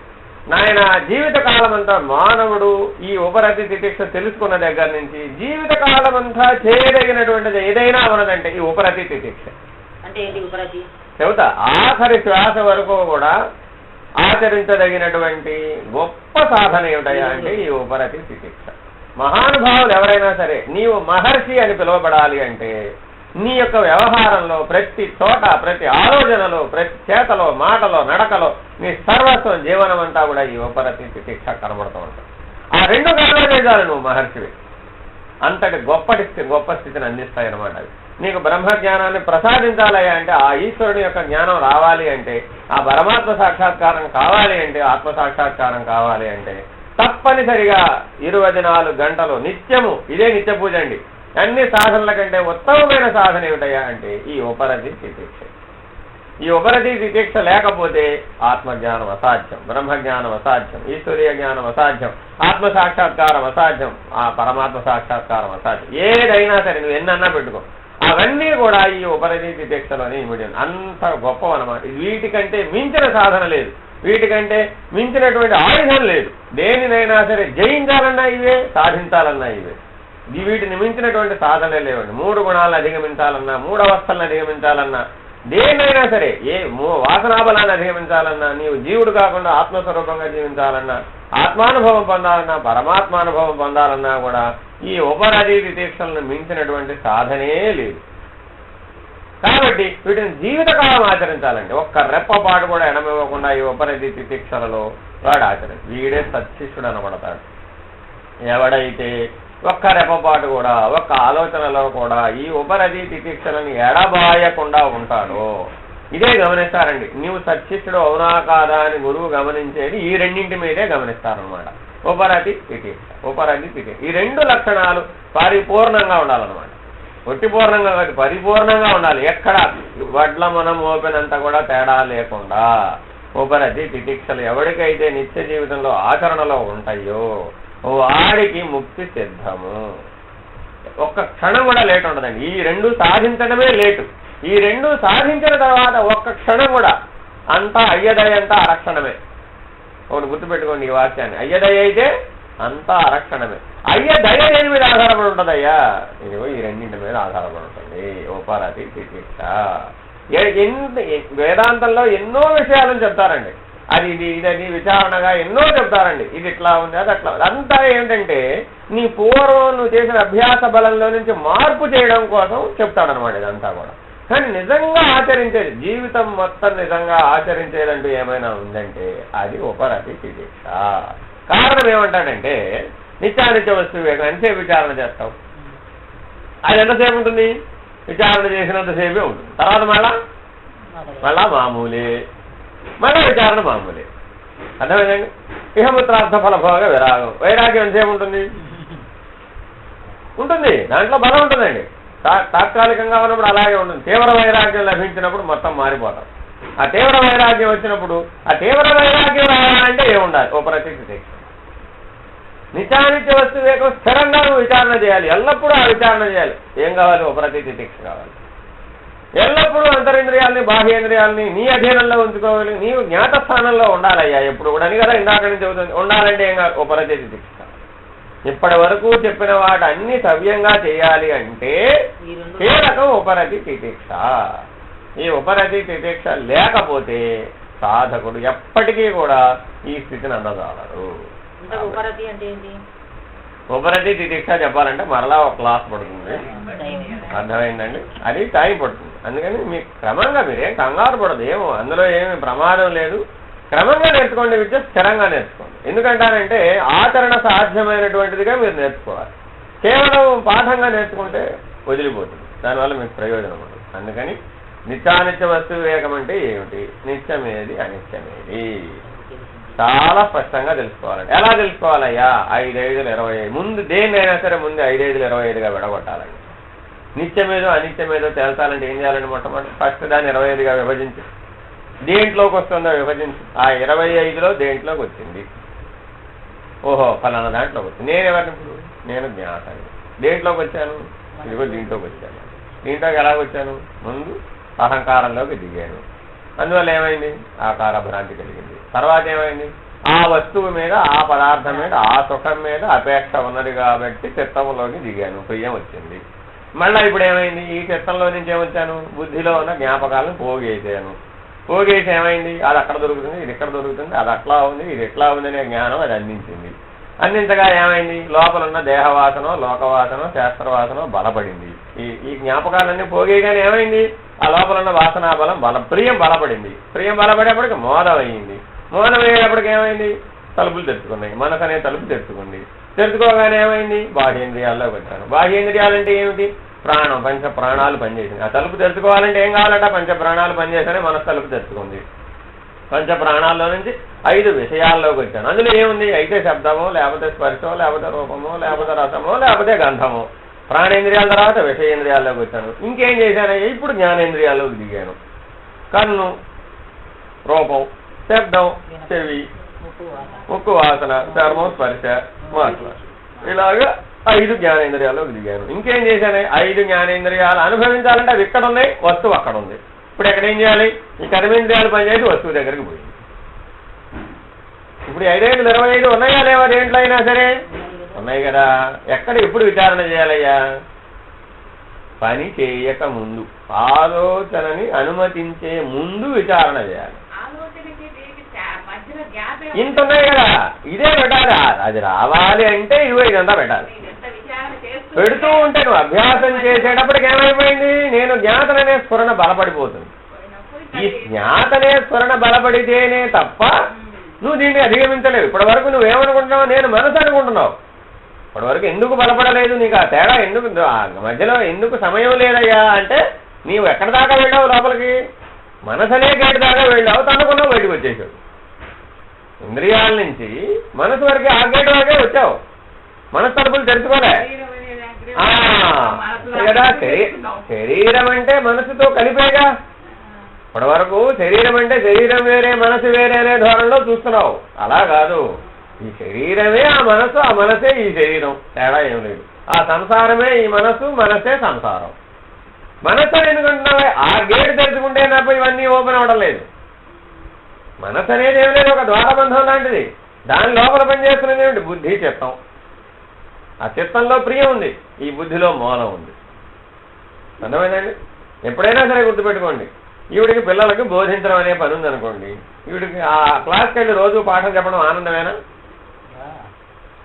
నాయన జీవిత కాలం అంతా మానవుడు ఈ ఉపరతి తితిక్ష తెలుసుకున్న దగ్గర నుంచి జీవిత కాలం అంతా చేయదగినటువంటిది ఏదైనా ఉన్నదంటే ఈ ఉపరతి తితిక్ష. చెబుతా, ఆఖరి శ్వాస వరకు కూడా ఆచరించదగినటువంటి గొప్ప సాధన ఏమిటయా అంటే ఈ ఉపరతి తితిక్ష. మహానుభావులు ఎవరైనా సరే నీవు మహర్షి అని పిలువబడాలి అంటే నీ యొక్క వ్యవహారంలో ప్రతి చోట, ప్రతి ఆలోచనలో, ప్రతి చేతలో, మాటలో, నడకలో నీ సర్వస్వం జీవనం అంతా కూడా ఈ ఉపరతి తితిక్ష కనబడుతూ ఉంటుంది. ఆ 2 కనబడే చాలు నువ్వు మహర్షివి. అంతటి గొప్ప స్థితిని అందిస్తాయి అన్నమాట. నీకు బ్రహ్మజ్ఞానాన్ని ప్రసాదించాలయ్యా అంటే, ఆ ఈశ్వరుని యొక్క జ్ఞానం రావాలి అంటే, ఆ పరమాత్మ సాక్షాత్కారం కావాలి అంటే, ఆత్మ సాక్షాత్కారం కావాలి అంటే తప్పనిసరిగా 24 గంటలు నిత్యము ఇదే నిత్య పూజ అండి. అన్ని సాధనల కంటే ఉత్తమమైన సాధన ఏమిటయ్యా అంటే ఈ ఉపరతి తితిక్ష. ఈ ఉపరతి తితిక్ష లేకపోతే ఆత్మజ్ఞానం అసాధ్యం, బ్రహ్మజ్ఞానం అసాధ్యం, ఈశ్వరీయ జ్ఞానం అసాధ్యం, ఆత్మ సాక్షాత్కారం అసాధ్యం, ఆ పరమాత్మ సాక్షాత్కారం అసాధ్యం. ఏదైనా సరే నువ్వు ఎన్నన్నా పెట్టుకో, అవన్నీ కూడా ఈ ఉపరతి తితిక్షలోనే ఇమిడియన్. అంత గొప్పవన్నమాట. వీటికంటే మించిన సాధన లేదు, వీటికంటే మించినటువంటి ఆయుధం లేదు. దేనినైనా సరే జయించాలన్నా ఇవే, సాధించాలన్నా ఇవే. వీటిని మించినటువంటి సాధనలే లేవండి. 3 గుణాలను అధిగమించాలన్నా, 3 అవస్థలను అధిగమించాలన్నా, దేనైనా సరే ఏ వాసనాబలాన్ని అధిగమించాలన్నా, నీవు జీవుడు కాకుండా ఆత్మస్వరూపంగా జీవించాలన్నా, ఆత్మానుభవం పొందాలన్నా, పరమాత్మానుభవం పొందాలన్నా కూడా ఈ ఉపరతి తితిక్షలను మించినటువంటి సాధనే లేదు. కాబట్టి వీటిని జీవితకాలం ఆచరించాలంటే ఒక్క రెప్పపాటు కూడా ఎడమివ్వకుండా ఈ ఉపరతి తితిక్షలలో వాడు ఆచరించి వీడే సత్శిష్యుడు అనబడతాడు. ఎవడైతే ఒక్క రెప్పపాటు కూడా, ఒక్క ఆలోచనలో కూడా ఈ ఉపరతి తితిక్షలను ఎడబాయకుండా ఉంటాడో, ఇదే గమనిస్తారండి. నీవు సత్శిష్యుడు అవునా కాదా అని గురువు గమనించేది ఈ రెండింటి మీదే గమనిస్తారనమాట. ఉపరతి తితిక్ష, ఉపరతి తితిక్ష, ఈ 2 లక్షణాలు పరిపూర్ణంగా ఉండాలన్నమాట. ఒట్టిపూర్ణంగా కాదు, పరిపూర్ణంగా ఉండాలి. ఎక్కడ వడ్ల మనం ఓపెనంత కూడా తేడా లేకుండా ఉపరతి తితిక్షలు ఎవరికైతే నిత్య జీవితంలో ఆచరణలో ఉంటాయో వాడికి ముక్తి సిద్ధము. ఒక్క క్షణం కూడా లేట్ ఉండదండి. ఈ 2 సాధించడమే లేటు. ఈ 2 సాధించిన తర్వాత ఒక్క క్షణం కూడా అంతా అయ్యదయ అంతా అరక్షణమే. ఒకటి గుర్తుపెట్టుకోండి ఈ వాక్యాన్ని. అయ్యదయ అయితే అంతా అరక్షణమే. అయ్యదయ దేని మీద ఆధారపడి ఉంటుందయ్యా? ఇదిగో ఈ రెండింటి మీద ఆధారపడి ఉంటుంది ఉపరతి తితిక్ష. వేదాంతంలో ఎన్నో విషయాలను చెప్తారండి. అది ఇదని విచారణగా ఎన్నో చెప్తారండి. ఇది ఇట్లా ఉంది, అది అట్లా. అంతా ఏంటంటే నీ పూర్వం నువ్వు చేసిన అభ్యాస బలంలో నుంచి మార్పు చేయడం కోసం చెప్తాడనమాట ఇదంతా కూడా. కానీ నిజంగా ఆచరించేది, జీవితం మొత్తం నిజంగా ఆచరించేదంటూ ఏమైనా ఉందంటే అది ఉపరతి తితిక్ష. కారణం ఏమంటాడంటే నిత్యానిత్య వస్తు వివేకం. ఎంతసేపు విచారణ చేస్తావు? అది ఎంతసేపు ఉంటుంది? విచారణ చేసినంతసేపే ఉంటుంది. తర్వాత మళ్ళా మామూలే, మళ్ళా విచారణ మామూలే. అర్థమైందండి? ఇహముత్రార్థ ఫలభోగ విరాగం. వైరాగ్యం ఎంతసేపు ఉంటుంది? ఉంటుంది, దాంట్లో బలం ఉంటుందండి. తాత్కాలికంగా ఉన్నప్పుడు అలాగే ఉంటుంది. తీవ్ర వైరాగ్యం లభించినప్పుడు మొత్తం మారిపోతాం. ఆ తీవ్ర వైరాగ్యం వచ్చినప్పుడు ఆ తీవ్ర వైరాగ్యం రావాలంటే ఏముండాలి? ఉపరతి తితిక్ష. నిత్యానిత్య వస్తు వివేకం స్థిరంగా నువ్వు విచారణ చేయాలి. ఎల్లప్పుడూ ఆ విచారణ చేయాలి. ఏం కావాలి? ఉపరతి తితిక్ష కావాలి. ఎల్లప్పుడూ అంతరింద్రియాలని బాహ్యేంద్రియాలని నీ అధీనంలో ఉంచుకోవాలి. నీవు జ్ఞాత స్థానంలో ఉండాలయ్యా ఎప్పుడు కూడా అని కదా ఇందాక నుంచి చెబుతుంది. ఉండాలంటే ఏం కాదు? ఉపరతి తితిక్ష. ఇప్పటి వరకు చెప్పిన వాటి అన్ని సవ్యంగా చేయాలి అంటే కీలకం ఉపరతి తితిక్ష. ఈ ఉపరతి తితిక్ష లేకపోతే సాధకుడు ఎప్పటికీ కూడా ఈ స్థితిని అందజాలడు. ఉపరతి తితిక్ష చెప్పాలంటే మరలా ఒక క్లాస్ పడుతుంది. అర్థమైందండి? అది టైం పడుతుంది. అందుకని మీకు క్రమంగా మీరేం కంగారు పడదు. ఏమో అందులో ఏమి ప్రమాదం లేదు. క్రమంగా నేర్చుకోండి. విద్య స్థిరంగా నేర్చుకోండి. ఎందుకంటారంటే ఆచరణ సాధ్యమైనటువంటిదిగా మీరు నేర్చుకోవాలి. కేవలం పాఠంగా నేర్చుకుంటే వదిలిపోతుంది. దానివల్ల మీకు ప్రయోజనం ఉండదు. అందుకని నిత్యానిత్య వస్తు వివేకం అంటే ఏమిటి, నిత్యమేది అనిత్యమేది చాలా స్పష్టంగా తెలుసుకోవాలండి. ఎలా తెలుసుకోవాలయ్యా? 5, 5, 25. ముందు దేన్నైనా సరే ముందు 5, 5, 25గా విడగొట్టాలండి. నిత్యమేదో అనిత్యమేదో తేల్చాలంటే ఏం చేయాలండి? మొట్టమొదటి ఫస్ట్ దాన్ని 25గా విభజించి దేంట్లోకి వస్తుందో విభజించి ఆ 25లో దేంట్లోకి వచ్చింది. ఓహో ఫలానా దాంట్లోకి వచ్చింది. నేనెవరిని? ఇప్పుడు నేను జ్ఞాతాన్ని. దేంట్లోకి వచ్చాను? ఇదిగో దీంట్లోకి వచ్చాను. దీంట్లోకి ఎలాగ వచ్చాను? ముందు అహంకారంలోకి దిగాను. అందువల్ల ఏమైంది? ఆకార భ్రాంతి కలిగింది. తర్వాత ఏమైంది? ఆ వస్తువు మీద, ఆ పదార్థం మీద, ఆ సుఖం మీద అపేక్ష ఉన్నది కాబట్టి చిత్తంలోకి దిగాను. ప్రియం వచ్చింది. మళ్ళీ ఇప్పుడు ఏమైంది? ఈ చిత్తంలో నుంచి ఏమొచ్చాను? బుద్ధిలో ఉన్న జ్ఞాపకాలను పోగేసాను. పోగేసి ఏమైంది? అది అక్కడ దొరుకుతుంది, ఇది ఇక్కడ దొరుకుతుంది, అది అట్లా ఉంది, ఇది ఎట్లా ఉంది అనే జ్ఞానం అది అందించింది. అందించగా ఏమైంది? లోపల ఉన్న దేహవాసనో, లోకవాసనో, శాస్త్రవాసనో బలపడింది. ఈ జ్ఞాపకాలన్నీ పోగేగానే ఏమైంది? ఆ లోపల ఉన్న వాసనా బలం ప్రియం బలపడింది. ప్రియం బలపడేప్పటికి మోదం అయ్యింది. మోదం అయ్యేటప్పటికి ఏమైంది? తలుపులు తెచ్చుకున్నాయి. మనసు అనే తలుపు తెచ్చుకుంది. తెరుచుకోగానే ఏమైంది? బాహ్యేంద్రియాల్లోకి వచ్చాను. బాహ్యేంద్రియాలంటే ఏమిటి? ప్రాణం, పంచ ప్రాణాలు పనిచేసింది. ఆ తలుపు తెరుచుకోవాలంటే ఏం కావాలట? పంచ ప్రాణాలు పనిచేస్తేనే మనసు తలుపు తెరుచుకుంది. పంచ ప్రాణాల్లో నుంచి 5 విషయాల్లోకి వచ్చాను. అందులో ఏముంది? అయితే శబ్దమో, లేకపోతే స్పర్శో, లేకపోతే రూపమో, లేకపోతే రసమో, లేకపోతే గంధమో. ప్రాణేంద్రియాల తర్వాత విషయేంద్రియాల్లోకి వచ్చాను. ఇంకేం చేశానయ్యా? ఇప్పుడు జ్ఞానేంద్రియాల్లోకి దిగాను. కన్ను, రూపం, శబ్దం, చెవి, ముక్కు వాసన, చర్మం, స్పర్శ, వాసన, ఇలాగా 5 జ్ఞానేంద్రియాల్లోకి దిగాను. ఇంకేం చేశాను? 5 జ్ఞానేంద్రియాలు అనుభవించాలంటే అవి ఇక్కడ ఉన్నాయి, వస్తువు అక్కడ ఉంది. ఇప్పుడు ఎక్కడ ఏం చేయాలి? ఈ కర్మేంద్రియాలు పనిచేసి వస్తువు దగ్గరికి పోయింది. ఇప్పుడు 5 5 25 ఉన్నాయా లేవా? దేంట్లో అయినా సరే ఉన్నాయి కదా. ఎక్కడ ఎప్పుడు విచారణ చేయాలయ్యా? పని చేయక ముందు, ఆలోచనని అనుమతించే ముందు విచారణ చేయాలి. ఇంత ఉన్నాయి కదా, ఇదే పెట్టాలి. అది రావాలి అంటే ఇదంతా పెట్టాలి. పెడుతూ ఉంటే నువ్వు అభ్యాసం చేసేటప్పటికి ఏమైపోయింది? నేను జ్ఞాతననే స్ఫురణ బలపడిపోతుంది. ఈ జ్ఞాతనే స్ఫురణ బలపడితేనే తప్ప నువ్వు దీన్ని అధిగమించలేవు. ఇప్పటి వరకు నువ్వేమనుకుంటున్నావు? నేను మనసు అనుకుంటున్నావు. ఇప్పటి వరకు ఎందుకు బలపడలేదు? నీకు ఆ తేడా ఎందుకు? మధ్యలో ఎందుకు సమయం లేదయ్యా అంటే నీవు ఎక్కడ దాకా వెళ్ళావు? లోపలికి మనసనే గేటు దాకా వెళ్ళావు, తనుకున్నావు, బయటకు వచ్చేసావు. ఇంద్రియాల నుంచి మనసు వరకే, ఆ గేటు వరకే వచ్చావు. మనసు తలుపులు తెరుచుకోలే కదా. శరీరం అంటే మనసుతో కలిపేగా. ఇప్పటి వరకు శరీరం అంటే శరీరం వేరే, మనసు వేరే అనే ధోరణిలో చూస్తున్నావు. అలా కాదు. ఈ శరీరమే ఆ మనసు, ఆ మనసే ఈ శరీరం, తేడా ఏం లేదు. ఆ సంసారమే ఈ మనసు, మనసే సంసారం. మనసు ఎందుకంటున్నావే? ఆ గేటు తెరుచుకుంటే నాకు ఇవన్నీ ఓపెన్ అవడం లేదు. మనసు అనేది ఏం లేదు, ఒక ద్వారబంధం లాంటిది. దాని లోపల పనిచేస్తున్నది ఏమిటి? బుద్ధి, చిత్తం. ఆ చిత్తంలో ప్రియం ఉంది, ఈ బుద్ధిలో మూలం ఉంది. అర్థమైందండి? ఎప్పుడైనా సరే గుర్తుపెట్టుకోండి, ఈవిడికి పిల్లలకు బోధించడం అనే పని ఉందనుకోండి. ఈవిడికి ఆ క్లాస్కి వెళ్ళి రోజు పాఠం చెప్పడం ఆనందమేనా?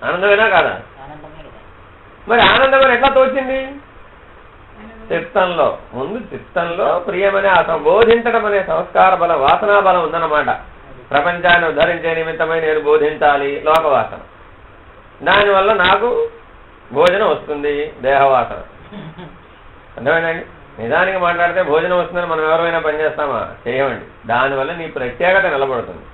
ఆనందమేనా కాదా? మరి ఆనందమని ఎట్లా తోచింది? చిత్తంలో, ముందు చిత్తంలో ప్రియమనే బోధించడం అనే సంస్కార బలం, వాసనా బలం ఉందన్నమాట. ప్రపంచాన్ని ఉద్ధరించే నిమిత్తమై నేను బోధించాలి, లోకవాసన. దానివల్ల నాకు భోజనం వస్తుంది, దేహవాసన. అర్థమైందండి? నిజానికి మాట్లాడితే భోజనం వస్తుందని మనం ఎవరైనా పనిచేస్తామా? చేయమండి. దానివల్ల నీ ప్రత్యేకత నిలబడుతుంది.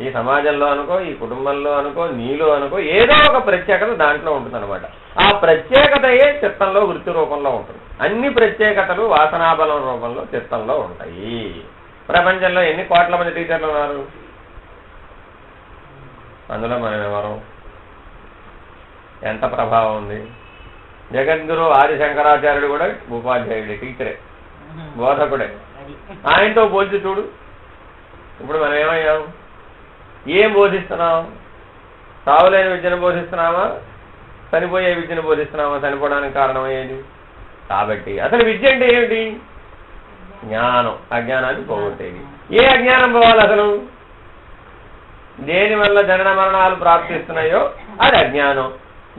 ఈ సమాజంలో అనుకో, ఈ కుటుంబంలో అనుకో, నీలో అనుకో, ఏదో ఒక ప్రత్యేకత దాంట్లో ఉంటుందన్నమాట. ఆ ప్రత్యేకతయే చిత్తంలో వృత్తి రూపంలో ఉంటుంది. అన్ని ప్రత్యేకతలు వాసనాబలం రూపంలో చిత్తంలో ఉంటాయి. ప్రపంచంలో ఎన్ని కోట్ల మంది టీచర్లు ఉన్నారు? అందులో మనం ఎవరు? ఎంత ప్రభావం ఉంది? జగద్గురు ఆదిశంకరాచార్యుడు కూడా ఉపాధ్యాయుడే, టీచరే, బోధకుడే. ఆయనతో పోల్చి చూడు. ఇప్పుడు మనం ఏమయ్యాం? ఏం బోధిస్తున్నాం? సావులేని విద్యను బోధిస్తున్నామా? చనిపోయే విద్యను బోధిస్తున్నామా? చనిపోవడానికి కారణమయ్యేది. కాబట్టి అసలు విద్య అంటే ఏమిటి? జ్ఞానం. అజ్ఞానాన్ని పోగొట్టేది. ఏ అజ్ఞానం పోవాలి అసలు? దేనివల్ల జనన మరణాలు ప్రాప్తిస్తున్నాయో అది అజ్ఞానం.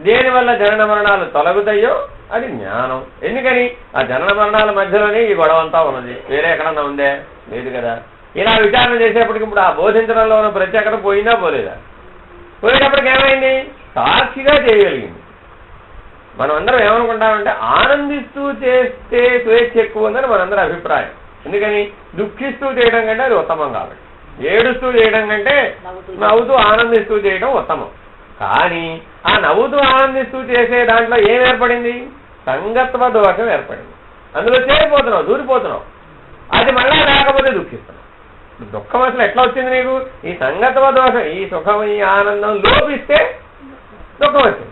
దేనివల్ల జనన మరణాలు తొలగుతాయో అది జ్ఞానం. ఎందుకని? ఆ జనన మరణాల మధ్యలోనే ఈ గొడవ అంతా ఉన్నది. వేరే ఎక్కడన్నా ఉందే? లేదు కదా. ఇలా విచారణ చేసేప్పటికి ఇప్పుడు ఆ బోధించడంలో ఉన్న ప్రత్యేకత పోయిందా పోలేదా? పోయేటప్పటికి ఏమైంది? సాక్షిగా చేయగలిగింది. మనం అందరం ఏమనుకుంటామంటే ఆనందిస్తూ చేస్తే స్వేచ్ఛ ఎక్కువ ఉందని మనందరి అభిప్రాయం. ఎందుకని? దుఃఖిస్తూ చేయడం కంటే అది ఉత్తమం కాబట్టి. ఏడుస్తూ చేయడం కంటే నవ్వుతూ ఆనందిస్తూ చేయడం ఉత్తమం. కానీ ఆ నవ్వుతూ ఆనందిస్తూ చేసే దాంట్లో ఏం ఏర్పడింది? సంగత్వ దోషం ఏర్పడింది. అందులో చేరిపోతున్నావు, దూరిపోతున్నావు. అది మళ్ళా రాకపోతే దుఃఖిస్తున్నావు. దుఃఖం అసలు ఎట్లా వచ్చింది నీకు? ఈ సంగత్వ దోషం, ఈ సుఖం, ఈ ఆనందం లోపిస్తే దుఃఖం వచ్చింది.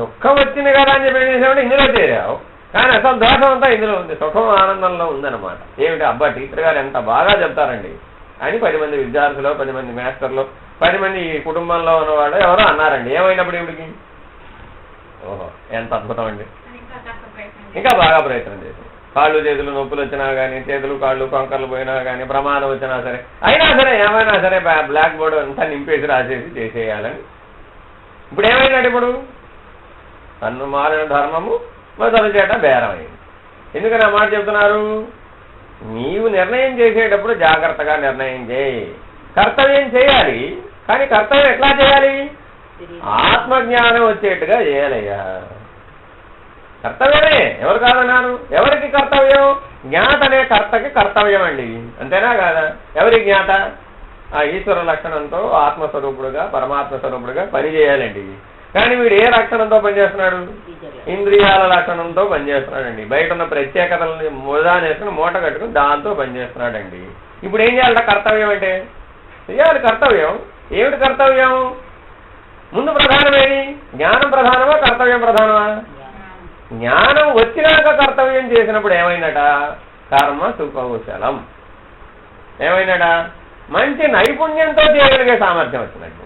దుఃఖం వచ్చింది కదా అని చెప్పి ఏం చేసామంటే ఇందులో చేరావు. కానీ అసలు దోషం అంతా ఇందులో ఉంది, సుఖం ఆనందంలో ఉందన్నమాట. ఏమిటి? అబ్బా టీచర్ గారు ఎంత బాగా చెప్తారండి అని 10 మంది విద్యార్థులు, 10 మంది మాస్టర్లు, 10 మంది ఈ కుటుంబంలో ఉన్నవాడు ఎవరో అన్నారండి. ఏమైనప్పుడు ఇవిడికి ఓహో ఎంత అద్భుతం అండి, ఇంకా బాగా ప్రయత్నం చేశాను. కాళ్ళు చేతులు నొప్పులు వచ్చినా కానీ, చేతులు కాళ్ళు కొంకర్లు పోయినా కానీ, ప్రమాదం వచ్చినా సరే, అయినా సరే ఏమైనా సరే బ్లాక్ బోర్డు అంతా నింపేసి రాసేసి చేసేయాలని. ఇప్పుడు ఏమైందంటే ఇప్పుడు తన్ను మారిన ధర్మము మొదలు చేట బేరమైంది. ఎందుకని ఆ మాట చెప్తున్నారు? నీవు నిర్ణయం చేసేటప్పుడు జాగ్రత్తగా నిర్ణయం చేయి. కర్తవ్యం చేయాలి, కానీ కర్తవ్యం ఎట్లా చేయాలి? ఆత్మజ్ఞానం వచ్చేట్టుగా చేయాలయ్యా. కర్తవ్యమే, ఎవరు కాదన్నారు? ఎవరికి కర్తవ్యం? జ్ఞాత అనే కర్తకి కర్తవ్యం అండి, అంతేనా కాదా? ఎవరి జ్ఞాత? ఆ ఈశ్వర లక్షణంతో ఆత్మస్వరూపుడుగా పరమాత్మ స్వరూపుడుగా పనిచేయాలండి. కానీ వీడు ఏ లక్షణంతో పనిచేస్తున్నాడు? ఇంద్రియాల లక్షణంతో పనిచేస్తున్నాడండి. బయట ఉన్న ప్రత్యేకతలని ముదానేసుకుని మూట కట్టుకుని దాంతో పనిచేస్తున్నాడండి. ఇప్పుడు ఏం చేయాలంట? కర్తవ్యం అంటే చేయాలి కర్తవ్యం. ఏమిటి కర్తవ్యం? ముందు ప్రధానమేది? జ్ఞానం ప్రధానమా కర్తవ్యం ప్రధానమా? జ్ఞానం వచ్చినాక కర్తవ్యం చేసినప్పుడు ఏమైందట? కర్మ సుకౌశలం. ఏమైందట? మంచి నైపుణ్యంతో చేయగలిగే సామర్థ్యం వచ్చినట్టు.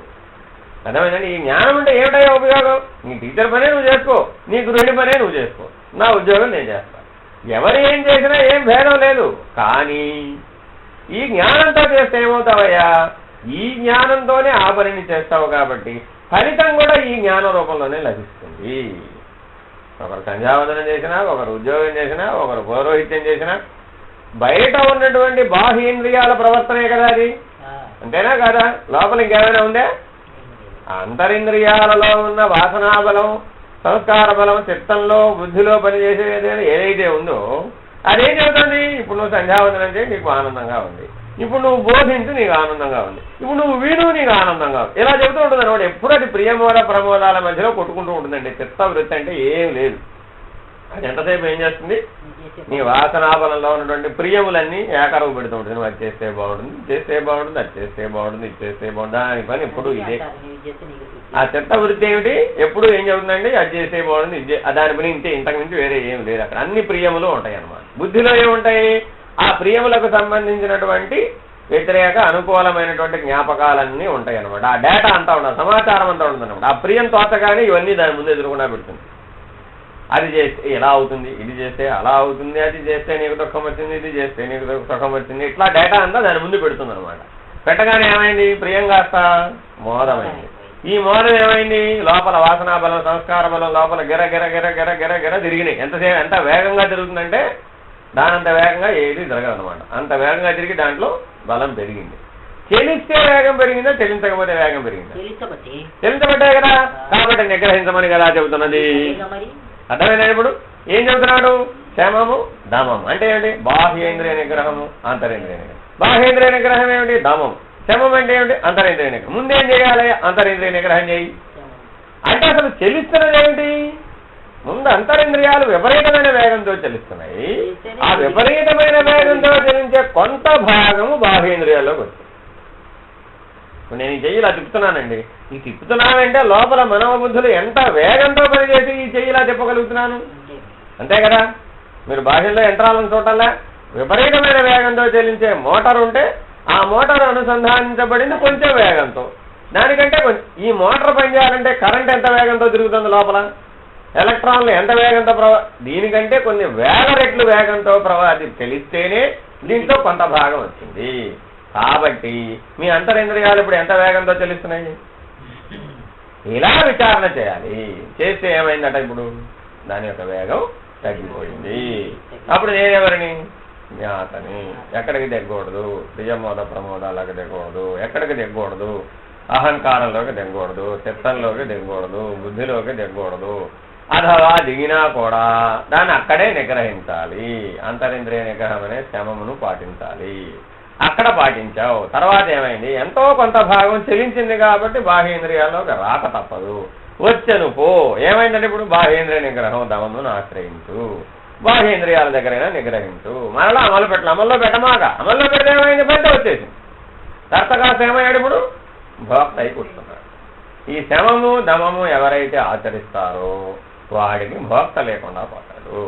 అర్థమైందండి. ఈ జ్ఞానం అంటే ఏమిటయ్యా ఉపయోగం? నీ టీచర్ పనే నువ్వు చేసుకో, నీ గృహిణి పనే నువ్వు చేసుకో, నా ఉద్యోగం నేను చేస్తాను. ఎవరు ఏం చేసినా ఏం భేదం లేదు. కానీ ఈ జ్ఞానంతో చేస్తే ఏమవుతావయ్యా? ఈ జ్ఞానంతోనే ఆ పనిని చేస్తావు కాబట్టి ఫలితం కూడా ఈ జ్ఞాన రూపంలోనే లభిస్తుంది. ఒకరు సంధ్యావందనం చేసినా, ఒకరు ఉద్యోగం చేసినా, ఒకరు పౌరోహిత్యం చేసినా బయట ఉన్నటువంటి బాహ్యేంద్రియాల ప్రవర్తనే కదా అది, అంతేనా కాదా? లోపల ఇంకేమైనా ఉందే? అంతరింద్రియాలలో ఉన్న వాసనాబలం, సంస్కార బలం, చిత్తంలో బుద్ధిలో పనిచేసేది ఏదైతే ఉందో అదేం చెబుతుంది? ఇప్పుడు నువ్వు సంధ్యావందనం చేయి, నీకు ఆనందంగా ఉంది. ఇప్పుడు నువ్వు బోధించు, నీకు ఆనందంగా ఉంది. ఇప్పుడు నువ్వు విను, నీకు ఆనందంగా ఉంది. ఇలా చెబుతూ ఉంటుంది అనమాట. ఎప్పుడు అది ప్రియమోద ప్రమోదాల మధ్యలో కొట్టుకుంటూ ఉంటుందండి. చిత్తవృత్తి అంటే ఏం లేదు. అది ఎంతసేపు ఏం చేస్తుంది? నీ వాసనాబలంలో ఉన్నటువంటి ప్రియములన్నీ ఏకరవు పెడుతూ ఉంటుంది. నువ్వు అది చేస్తే బాగుంటుంది, చేస్తే బాగుంటుంది, అది చేస్తే బాగుంటుంది, ఇది చేస్తే బాగుంటుంది. దాని పని ఎప్పుడు ఇదే. ఆ చిత్తవృత్తి ఏమిటి? ఎప్పుడు ఏం చెబుతుందండి? అది చేస్తే బాగుంటుంది, ఇది దాని పని ఇంతే, ఇంతకు మించి వేరే ఏం లేదు. అక్కడ అన్ని ప్రియములు ఉంటాయి అన్నమాట. బుద్ధిలో ఏముంటాయి? ఆ ప్రియములకు సంబంధించినటువంటి వ్యతిరేక అనుకూలమైనటువంటి జ్ఞాపకాలన్నీ ఉంటాయి అన్నమాట. ఆ డేటా అంతా ఉండదు, సమాచారం అంతా ఉంటుంది అనమాట. ఆ ప్రియం తోచగానే ఇవన్నీ దాని ముందు ఎదురుకుండా పెడుతుంది. అది చేస్తే ఎలా అవుతుంది, ఇది చేస్తే అలా అవుతుంది, అది చేస్తే నీకు దుఃఖం వచ్చింది, ఇది చేస్తే నీకు సుఖం వచ్చింది, ఇట్లా డేటా అంతా దాని ముందు పెడుతుంది అనమాట. పెట్టగానే ఏమైంది? ప్రియం కాస్త మోదమైంది. ఈ మోదం ఏమైంది? లోపల వాసనా బలం, సంస్కార బలం లోపల గిర గిర గిర గిర గిర గిర తిరిగినాయి. ఎంతసేపు ఎంత వేగంగా తిరుగుతుందంటే దానంత వేగంగా ఏది తిరగదు అనమాట. అంత వేగంగా తిరిగి దాంట్లో బలం పెరిగింది. చెలిస్తే వేగం పెరిగిందా, చెలించకపోతే వేగం పెరిగిందా? చెలించబట్టే కదా. కాబట్టి నిగ్రహించమని కదా చెబుతున్నది. అర్థమైనా? ఇప్పుడు ఏం చెబుతున్నాడు? క్షమము దమము అంటే ఏమిటి? బాహ్యేంద్రియ నిగ్రహము, అంతరేంద్రియ నిగ్రహం. బాహ్యేంద్రియ నిగ్రహం ఏమిటి? దమం. శమం అంటే ఏమిటి? అంతరేంద్రియ నిగ్రహం. ముందేం చేయాలి? అంతరేంద్రియ నిగ్రహం చేయి. అంటే అసలు చెలిస్తున్నది ఏమిటి? ముందు అంతరింద్రియాలు విపరీతమైన వేగంతో చెల్లిస్తున్నాయి. ఆ విపరీతమైన వేగంతో చెల్లించే కొంత భాగము బాహ్యేంద్రియాల్లోకి వస్తుంది. ఇప్పుడు నేను ఈ చెయ్యి ఇలా తిప్పుతున్నానండి. ఈ తిప్పుతున్నానంటే లోపల మనోబుద్ధులు ఎంత వేగంతో పనిచేసి ఈ చెయ్యి ఇలా తిప్పగలుగుతున్నాను, అంతే కదా. మీరు బాహ్యంలో యంత్రాలను చూడాలా, విపరీతమైన వేగంతో చెల్లించే మోటార్ ఉంటే ఆ మోటార్ అనుసంధానించబడింది కొంచెం వేగంతో. దానికంటే ఈ మోటార్ పనిచేయాలంటే కరెంట్ ఎంత వేగంతో తిరుగుతుంది లోపల, ఎలక్ట్రాన్లు ఎంత వేగంతో దీనికంటే కొన్ని వేల రెట్లు వేగంతో అది తెలిస్తేనే దీంట్లో కొంత భాగం వచ్చింది. కాబట్టి మీ అంతరింద్రియాలు ఇప్పుడు ఎంత వేగంతో చెల్లిస్తున్నాయి? ఇలా విచారణ చేయాలి. చేస్తే ఏమైందట? ఇప్పుడు దాని యొక్క వేగం తగ్గిపోయింది. అప్పుడు నేనెవరిని? జ్ఞాతని. ఎక్కడికి దిగకూడదు? ప్రియమోద ప్రమోదాలకు దిగకూడదు. ఎక్కడికి దిగకూడదు? అహంకారంలోకి దిగకూడదు, చిత్తంలోకి దిగకూడదు, బుద్ధిలోకి దిగకూడదు. అథవా దిగినా కూడా దాన్ని అక్కడే నిగ్రహించాలి. అంతరింద్రియ నిగ్రహం అనే శ్రమమును పాటించాలి. అక్కడ పాటించావు. తర్వాత ఏమైంది? ఎంతో కొంత భాగం చెలించింది కాబట్టి బాహ్యేంద్రియాల్లోకి రాక తప్పదు. వచ్చను పో. ఏమైందంటే ఇప్పుడు బాహ్యేంద్రియ నిగ్రహం దమమును ఆశ్రయించు. బాహ్యేంద్రియాల దగ్గరైనా నిగ్రహించు. మరలా అమలు పెట్టాలి. అమల్లో పెట్టమాక. అమల్లో పెడితే ఏమైంది? బయట వచ్చేసింది. తర్తకాస్త ఏమయ్యాడు? ఇప్పుడు భోక్త అయి కూర్చున్నాడు. ఈ శమము దమము ఎవరైతే ఆచరిస్తారో వాడికి భోక్త లేకుండా పోతాడు.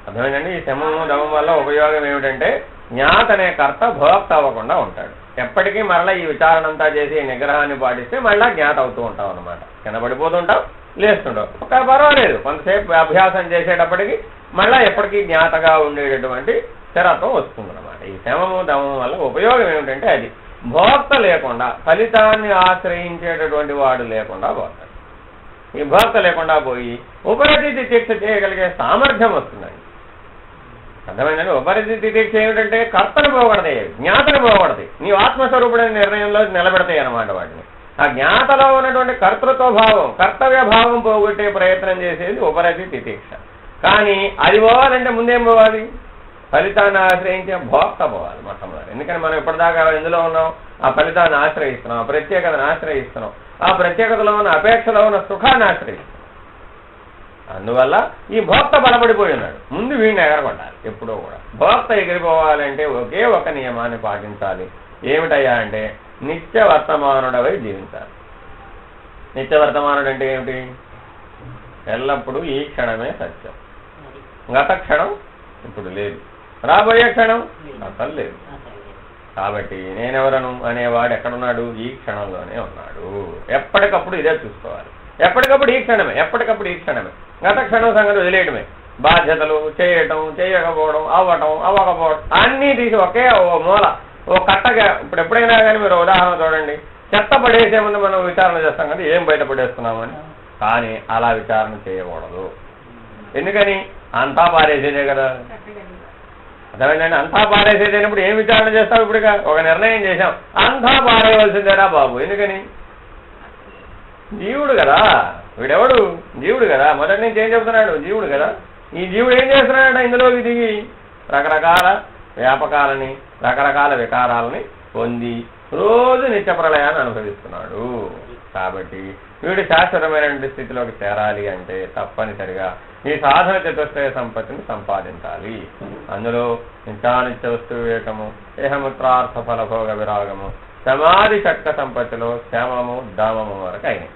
అర్థమైందండి? ఈ శమము దమం వల్ల ఉపయోగం ఏమిటంటే జ్ఞాత అనే కర్త భోక్త అవ్వకుండా ఉంటాడు. ఎప్పటికీ మరలా ఈ విచారణ అంతా చేసి నిగ్రహాన్ని పాటిస్తే మళ్ళా జ్ఞాత అవుతూ ఉంటావు అనమాట. కిందపడిపోతుంటావు, లేస్తుంటావు, ఒక పర్వాలేదు. కొంతసేపు అభ్యాసం చేసేటప్పటికి మళ్ళా ఎప్పటికీ జ్ఞాతగా ఉండేటటువంటి స్థిరత్వం వస్తుందన్నమాట. ఈ శమము దమము వల్ల ఉపయోగం ఏమిటంటే అది భోక్త లేకుండా, ఫలితాన్ని ఆశ్రయించేటటువంటి వాడు లేకుండా పోతాడు. ఈ భోక్త లేకుండా పోయి ఉపరతిథి దీక్ష చేయగలిగే సామర్థ్యం వస్తుందండి. అర్థమైందండి? ఉపరతిథి దీక్ష ఏమిటంటే కర్తను పోగొడతాయి, జ్ఞాతను పోగొడతాయి, నీ ఆత్మస్వరూపుడైన నిర్ణయంలో నిలబెడతాయి అన్నమాట. వాటిని ఆ జ్ఞాతలో ఉన్నటువంటి కర్తృత్వ భావం కర్తవ్య భావం పోగొట్టే ప్రయత్నం చేసేది ఉపరతి తితీక్ష. కానీ అది పోవాలంటే ముందేం పోవాలి? ఫలితాన్ని ఆశ్రయించే భోక్త పోవాలి మొట్టమొదటి. ఎందుకని మనం ఇప్పటిదాకా ఎందులో ఉన్నాం? ఆ ఫలితాన్ని ఆశ్రయిస్తున్నాం, ఆ ప్రత్యేకతను ఆశ్రయిస్తున్నాం, ఆ ప్రత్యేకతలో ఉన్న అపేక్షలో ఉన్న సుఖాన్ని ఆశ్రయిస్తున్నాం. అందువల్ల ఈ భోక్త బలపడిపోయి ఉన్నాడు. ముందు వీడిని ఎగరగొట్టాలి. ఎప్పుడో కూడా భోక్త ఎగిరిపోవాలంటే ఒకే ఒక నియమాన్ని పాటించాలి. ఏమిటయ్యా అంటే నిత్య వర్తమానుడవై జీవించాలి. నిత్య వర్తమానుడు అంటే ఏమిటి? ఎల్లప్పుడూ ఈ క్షణమే సత్యం. గత క్షణం ఇప్పుడు లేదు, రాబోయే క్షణం అసలు లేదు. కాబట్టి నేనెవరను అనేవాడు ఎక్కడున్నాడు? ఈ క్షణంలోనే ఉన్నాడు. ఎప్పటికప్పుడు ఇదే చూసుకోవాలి. ఎప్పటికప్పుడు ఈ క్షణమే, ఎప్పటికప్పుడు ఈ క్షణమే. గత క్షణం సంగతి వదిలేయడమే. బాధ్యతలు చేయటం, చేయకపోవడం, అవ్వకపోవడం అన్నీ తీసి ఒకే ఓ మూల ఓ కట్టగా. ఇప్పుడు ఎప్పుడైనా కానీ మీరు ఉదాహరణ చూడండి, చెత్త పడేసే ముందు మనం విచారణ చేస్తాం కదా, ఏం బయట పడేస్తున్నామని. కానీ అలా విచారణ చేయకూడదు. ఎందుకని? అంతా పారేసేదే కదా. అర్థమైందండి? అంతా పారేసేదైనప్పుడు ఏం విచారణ చేస్తావు? ఇప్పుడు ఒక నిర్ణయం చేశాం, అంతా పారేయవలసిందేరా బాబు. ఎందుకని? జీవుడు కదా వీడెవడు? జీవుడు కదా. మొదటి నుంచి ఏం చెబుతున్నాడు? జీవుడు కదా. ఈ జీవుడు ఏం చేస్తున్నాడు? ఇందులోకి దిగి రకరకాల వ్యాపకాలని రకరకాల వికారాలని పొంది రోజు నిత్య ప్రళయాన్ని అనుభవిస్తున్నాడు. కాబట్టి వీడు శాశ్వతమైనటువంటి స్థితిలోకి చేరాలి అంటే తప్పనిసరిగా ఈ సాధన చతుష్టయ సంపత్తిని సంపాదించాలి. అందులో నిత్యానిత్య వస్తు వివేకము, దేహముత్రార్థ ఫలభోగ విరాగము, సమాధి షట్క సంపత్తిలో శ్యామము దామము వరకు అయినాయి.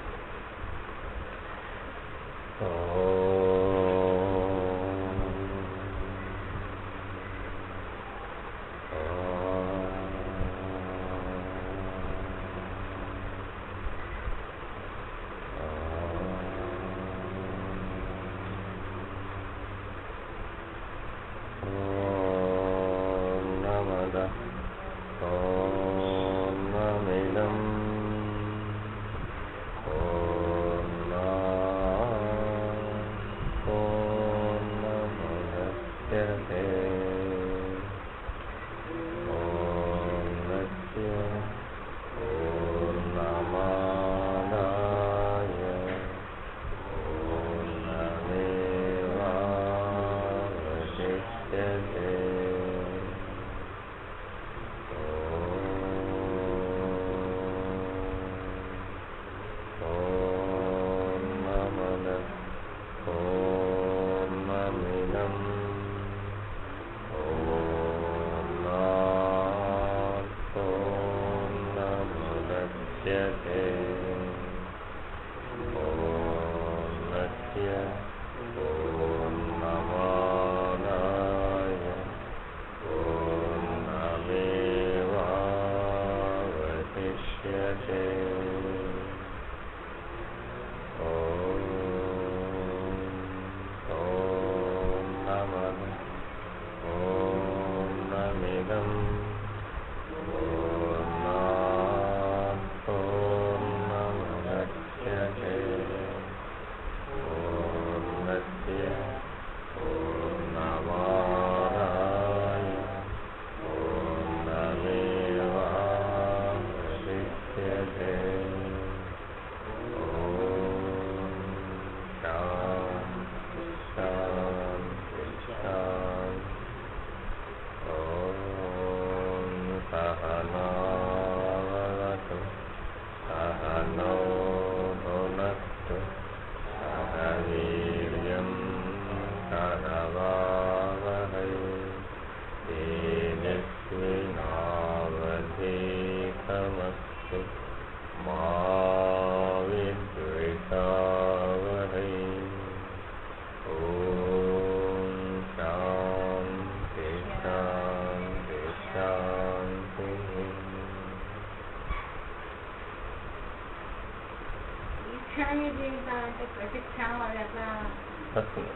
వస్తుంది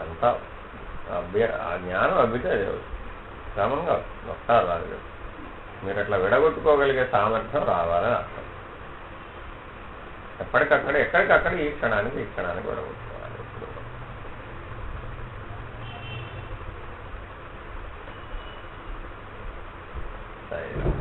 అంతా ఆ జ్ఞానం అబ్బితే క్రమంగా వస్తారు రాదు. మీరు అట్లా విడగొట్టుకోగలిగే సామర్థ్యం రావాలని అర్థం. ఎక్కడికక్కడ ఈ క్షణానికి విడగొట్టుకోవాలి. సరే.